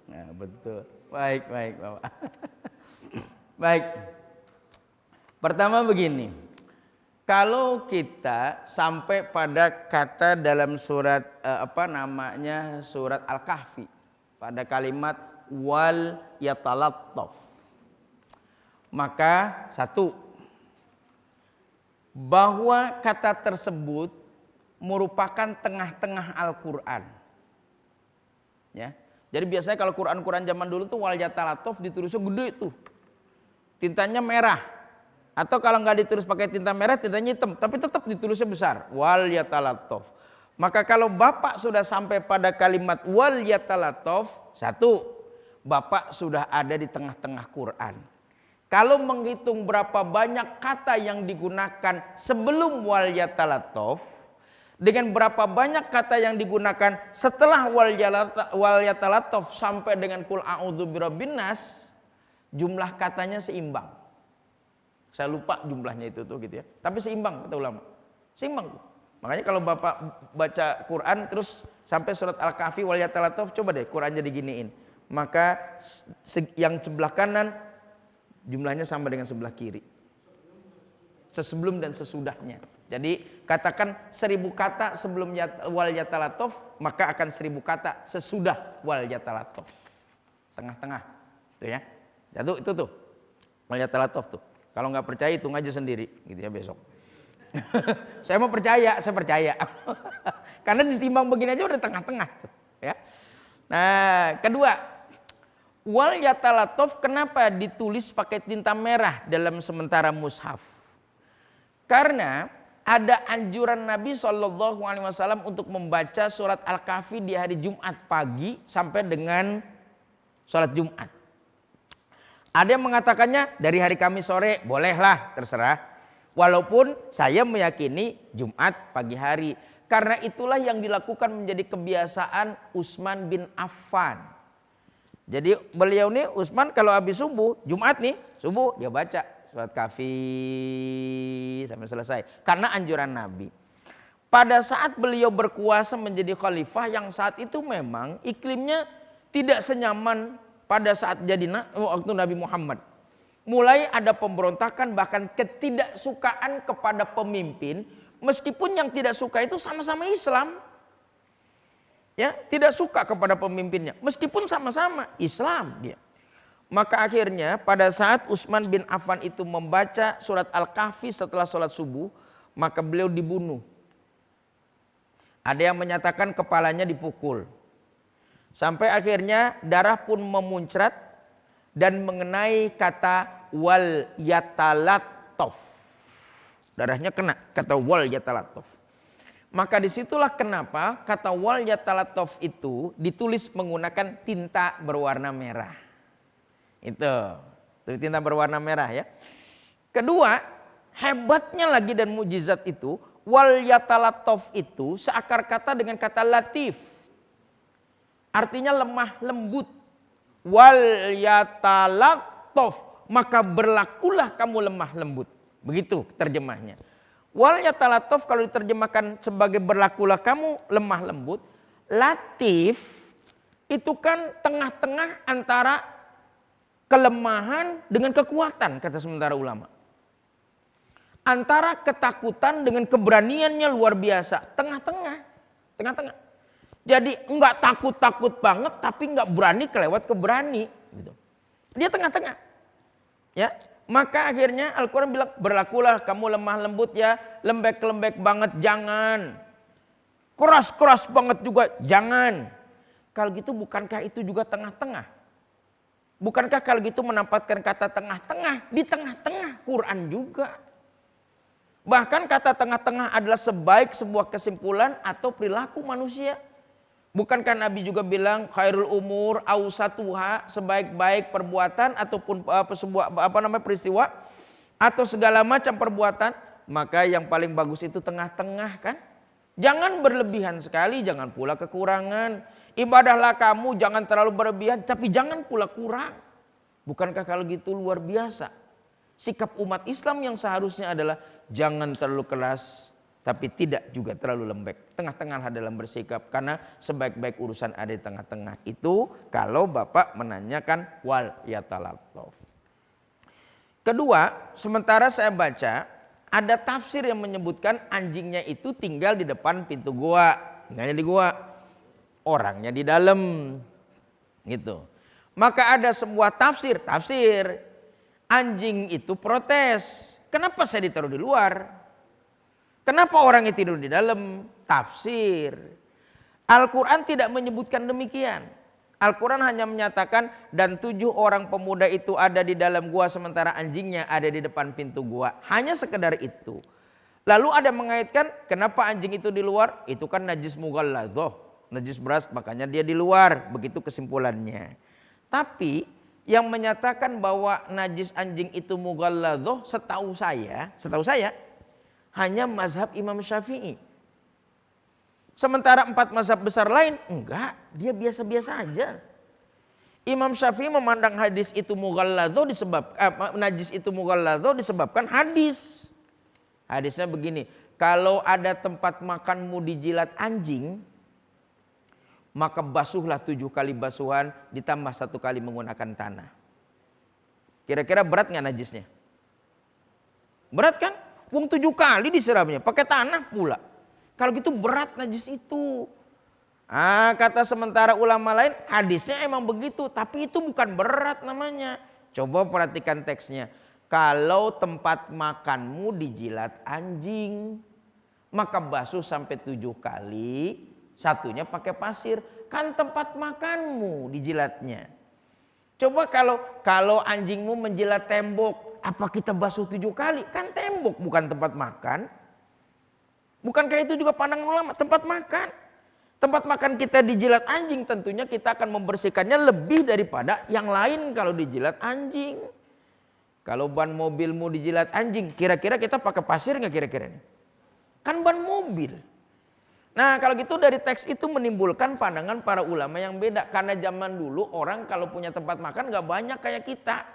Nah, betul. Baik Bapak. Baik. Pertama begini. Kalau kita sampai pada kata dalam surat surat Al-Kahfi, pada kalimat wal yatalattaf, maka satu, bahwa kata tersebut merupakan tengah-tengah Al-Quran. Ya. Jadi biasanya kalau Quran zaman dulu tuh wal yatalattaf ditulisnya gede tuh, tintanya merah. Atau kalau nggak ditulis pakai tinta merah, tintanya hitam, tapi tetap ditulisnya besar, wal yatalattaf. Maka kalau Bapak sudah sampai pada kalimat wal yatalattaf, satu, Bapak sudah ada di tengah-tengah Quran. Kalau menghitung berapa banyak kata yang digunakan sebelum wal yatalattaf, dengan berapa banyak kata yang digunakan setelah wal yatalattaf sampai dengan kul a'udzu birabbin nas, jumlah katanya seimbang. Saya lupa jumlahnya itu tuh gitu ya. Tapi seimbang kata ulama. Seimbang tuh. Makanya kalau Bapak baca Quran terus sampai surat Al-Kahfi wal yatalattaf, coba deh Qurannya diginiin. Maka yang sebelah kanan jumlahnya sama dengan sebelah kiri. Sebelum dan sesudahnya. Jadi katakan 1000 kata sebelum wal yatalattaf, maka akan 1000 kata sesudah wal yatalattaf. Tengah-tengah. Tuh ya. Jatuh itu tuh. Wal yatalattaf tuh. Kalau nggak percaya hitung aja sendiri gitu ya besok. Saya mau percaya, saya percaya. Karena ditimbang begini aja udah tengah-tengah tuh, ya. Nah, kedua, wal yatalattaf kenapa ditulis pakai tinta merah dalam sementara mushaf? Karena ada anjuran Nabi SAW untuk membaca surat Al-Kahfi di hari Jumat pagi sampai dengan sholat Jumat. Ada yang mengatakannya dari hari Kamis sore, bolehlah, terserah. Walaupun saya meyakini Jumat pagi hari. Karena itulah yang dilakukan menjadi kebiasaan Utsman bin Affan. Jadi beliau nih Utsman kalau habis subuh, Jumat nih, subuh dia baca surat Kahfi sampai selesai. Karena anjuran Nabi. Pada saat beliau berkuasa menjadi khalifah yang saat itu memang iklimnya tidak senyaman pada saat jadi waktu Nabi Muhammad. Mulai ada pemberontakan bahkan ketidaksukaan kepada pemimpin. Meskipun yang tidak suka itu sama-sama Islam. Ya, tidak suka kepada pemimpinnya. Meskipun sama-sama Islam dia. Maka akhirnya pada saat Utsman bin Affan itu membaca surat Al-Kahfi setelah sholat subuh. Maka beliau dibunuh. Ada yang menyatakan kepalanya dipukul. Sampai akhirnya darah pun memuncrat. Dan mengenai kata wal yatalattof. Darahnya kena kata wal yatalattof. Maka disitulah kenapa kata wal yatalattof itu ditulis menggunakan tinta berwarna merah. Itu tinta berwarna merah ya. Kedua, hebatnya lagi dan mujizat itu, wal yatalattof itu seakar kata dengan kata latif. Artinya lemah lembut. Wal yatalattof, maka berlakulah kamu lemah lembut. Begitu terjemahnya. Wal yatalattof kalau diterjemahkan sebagai berlakulah kamu lemah lembut. Latif itu kan tengah-tengah antara kelemahan dengan kekuatan kata sementara ulama. Antara ketakutan dengan keberaniannya luar biasa. Tengah-tengah. Tengah-tengah. Jadi enggak takut-takut banget tapi enggak berani kelewat keberani. Gitu. Dia tengah-tengah. Ya. Maka akhirnya Al-Quran bilang berlakulah kamu lemah lembut ya. Lembek-lembek banget jangan. Keras-keras banget juga jangan. Kalau gitu bukankah itu juga tengah-tengah? Bukankah kalau gitu menempatkan kata tengah-tengah di tengah-tengah Quran juga? Bahkan kata tengah-tengah adalah sebaik sebuah kesimpulan atau perilaku manusia. Bukankah Nabi juga bilang khairul umur ausatuha, sebaik-baik perbuatan ataupun sebuah peristiwa atau segala macam perbuatan, maka yang paling bagus itu tengah-tengah kan? Jangan berlebihan sekali, jangan pula kekurangan. Ibadahlah kamu jangan terlalu berlebihan tapi jangan pula kurang. Bukankah kalau gitu luar biasa? Sikap umat Islam yang seharusnya adalah jangan terlalu keras tapi tidak juga terlalu lembek. Tengah-tengah dalam bersikap karena sebaik-baik urusan ada di tengah-tengah. Itu kalau Bapak menanyakan wal yatalattof. Kedua, sementara saya baca ada tafsir yang menyebutkan anjingnya itu tinggal di depan pintu gua, tinggalnya di gua. Orangnya di dalam. Gitu. Maka ada sebuah tafsir anjing itu protes. Kenapa saya ditaruh di luar? Kenapa orangnya tidur di dalam? Tafsir. Al-Quran tidak menyebutkan demikian. Al-Quran hanya menyatakan dan 7 orang pemuda itu ada di dalam gua sementara anjingnya ada di depan pintu gua. Hanya sekedar itu. Lalu ada mengaitkan kenapa anjing itu di luar? Itu kan najis mughalladhah, najis beras makanya dia di luar. Begitu kesimpulannya. Tapi yang menyatakan bahwa najis anjing itu mughalladhah setahu saya hanya mazhab Imam Syafi'i. Sementara 4 mazhab besar lain enggak, dia biasa-biasa aja. Imam Syafi'i memandang hadis itu mughalladhah najis itu mughalladhah disebabkan hadis. Hadisnya begini, kalau ada tempat makanmu dijilat anjing, maka basuhlah 7 kali basuhan ditambah 1 kali menggunakan tanah. Kira-kira berat nggak najisnya? Berat kan? Wong 7 kali disiramnya, pakai tanah pula. Kalau gitu berat najis itu. Kata sementara ulama lain, hadisnya emang begitu, tapi itu bukan berat namanya. Coba perhatikan teksnya. Kalau tempat makanmu dijilat anjing, maka basuh sampai 7 kali, satunya pakai pasir. Kan tempat makanmu dijilatnya. Coba kalau anjingmu menjilat tembok, apa kita basuh 7 kali? Kan tembok bukan tempat makan. Bukankah itu juga pandangan ulama? Tempat makan. Tempat makan kita dijilat anjing, tentunya kita akan membersihkannya lebih daripada yang lain kalau dijilat anjing. Kalau ban mobilmu dijilat anjing, kira-kira kita pakai pasir nggak kira-kira nih? Kan ban mobil. Nah kalau gitu dari teks itu menimbulkan pandangan para ulama yang beda. Karena zaman dulu orang kalau punya tempat makan nggak banyak kayak kita.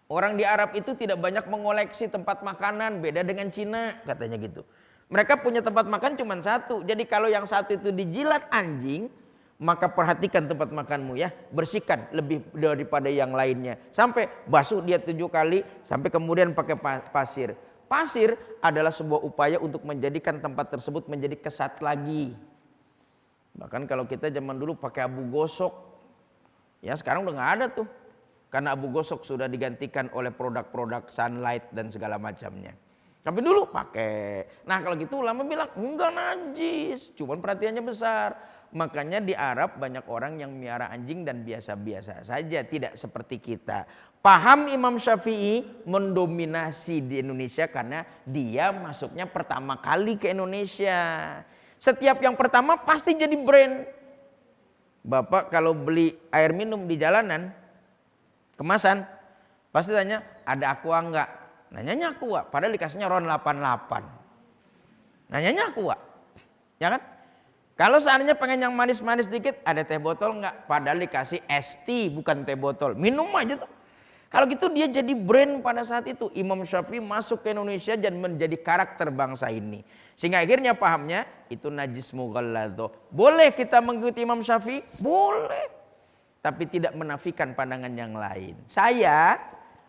Orang di Arab itu tidak banyak mengoleksi tempat makanan, beda dengan Cina katanya gitu. Mereka punya tempat makan cuma satu. Jadi kalau yang satu itu dijilat anjing, maka perhatikan tempat makanmu ya. Bersihkan lebih daripada yang lainnya. Sampai basuh dia 7 kali, sampai kemudian pakai pasir. Pasir adalah sebuah upaya untuk menjadikan tempat tersebut menjadi kesat lagi. Bahkan kalau kita zaman dulu pakai abu gosok, ya sekarang udah nggak ada tuh. Karena abu gosok sudah digantikan oleh produk-produk sunlight dan segala macamnya. Tapi dulu pakai. Nah kalau gitu ulama bilang enggak najis, cuman perhatiannya besar. Makanya di Arab banyak orang yang miara anjing dan biasa-biasa saja, tidak seperti kita. Paham Imam Syafi'i mendominasi di Indonesia karena dia masuknya pertama kali ke Indonesia. Setiap yang pertama pasti jadi brand. Bapak kalau beli air minum di jalanan, kemasan, pasti tanya ada aqua enggak? Nanyanya aqua, padahal dikasihnya RON 88. Nanyanya aqua, ya kan? Kalau seandainya pengen yang manis-manis dikit, ada teh botol enggak? Padahal dikasih es tea bukan teh botol. Minum aja tuh. Kalau gitu dia jadi brand pada saat itu. Imam Syafi'i masuk ke Indonesia dan menjadi karakter bangsa ini. Sehingga akhirnya pahamnya itu najis mughalladhah. Boleh kita mengikuti Imam Syafi'i? Boleh. Tapi tidak menafikan pandangan yang lain. Saya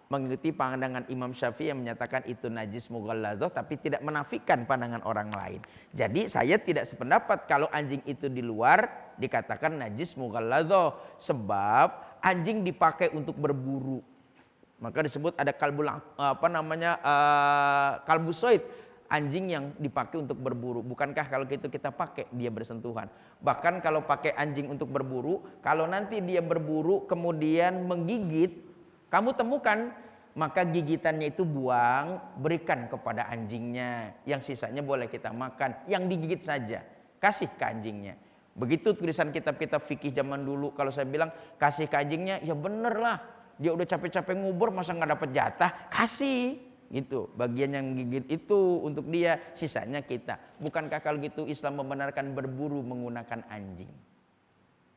mengikuti pandangan Imam Syafi'i yang menyatakan itu najis mughalladhah tapi tidak menafikan pandangan orang lain. Jadi saya tidak sependapat kalau anjing itu di luar dikatakan najis mughalladhah sebab anjing dipakai untuk berburu. Maka disebut ada kalbusoid, anjing yang dipakai untuk berburu. Bukankah kalau gitu kita pakai dia bersentuhan? Bahkan kalau pakai anjing untuk berburu, kalau nanti dia berburu kemudian menggigit, kamu temukan, maka gigitannya itu buang, berikan kepada anjingnya. Yang sisanya boleh kita makan, yang digigit saja, kasih ke anjingnya. Begitu tulisan kitab-kitab fikih zaman dulu. Kalau saya bilang kasih ke anjingnya, ya bener lah. Dia udah capek-capek ngubur, masa nggak dapat jatah? Kasih. Gitu, bagian yang gigit itu untuk dia, sisanya kita. Bukankah kalau gitu Islam membenarkan berburu menggunakan anjing?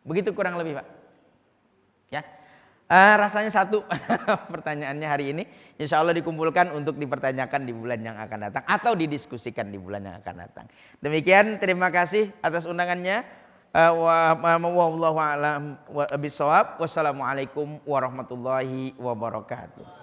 Begitu kurang lebih Pak. Ya. Rasanya satu pertanyaannya hari ini insya Allah dikumpulkan untuk dipertanyakan di bulan yang akan datang atau didiskusikan di bulan yang akan datang. Demikian, terima kasih atas undangannya. Wallahu a'lam bishawab. Wassalamualaikum warahmatullahi wabarakatuh.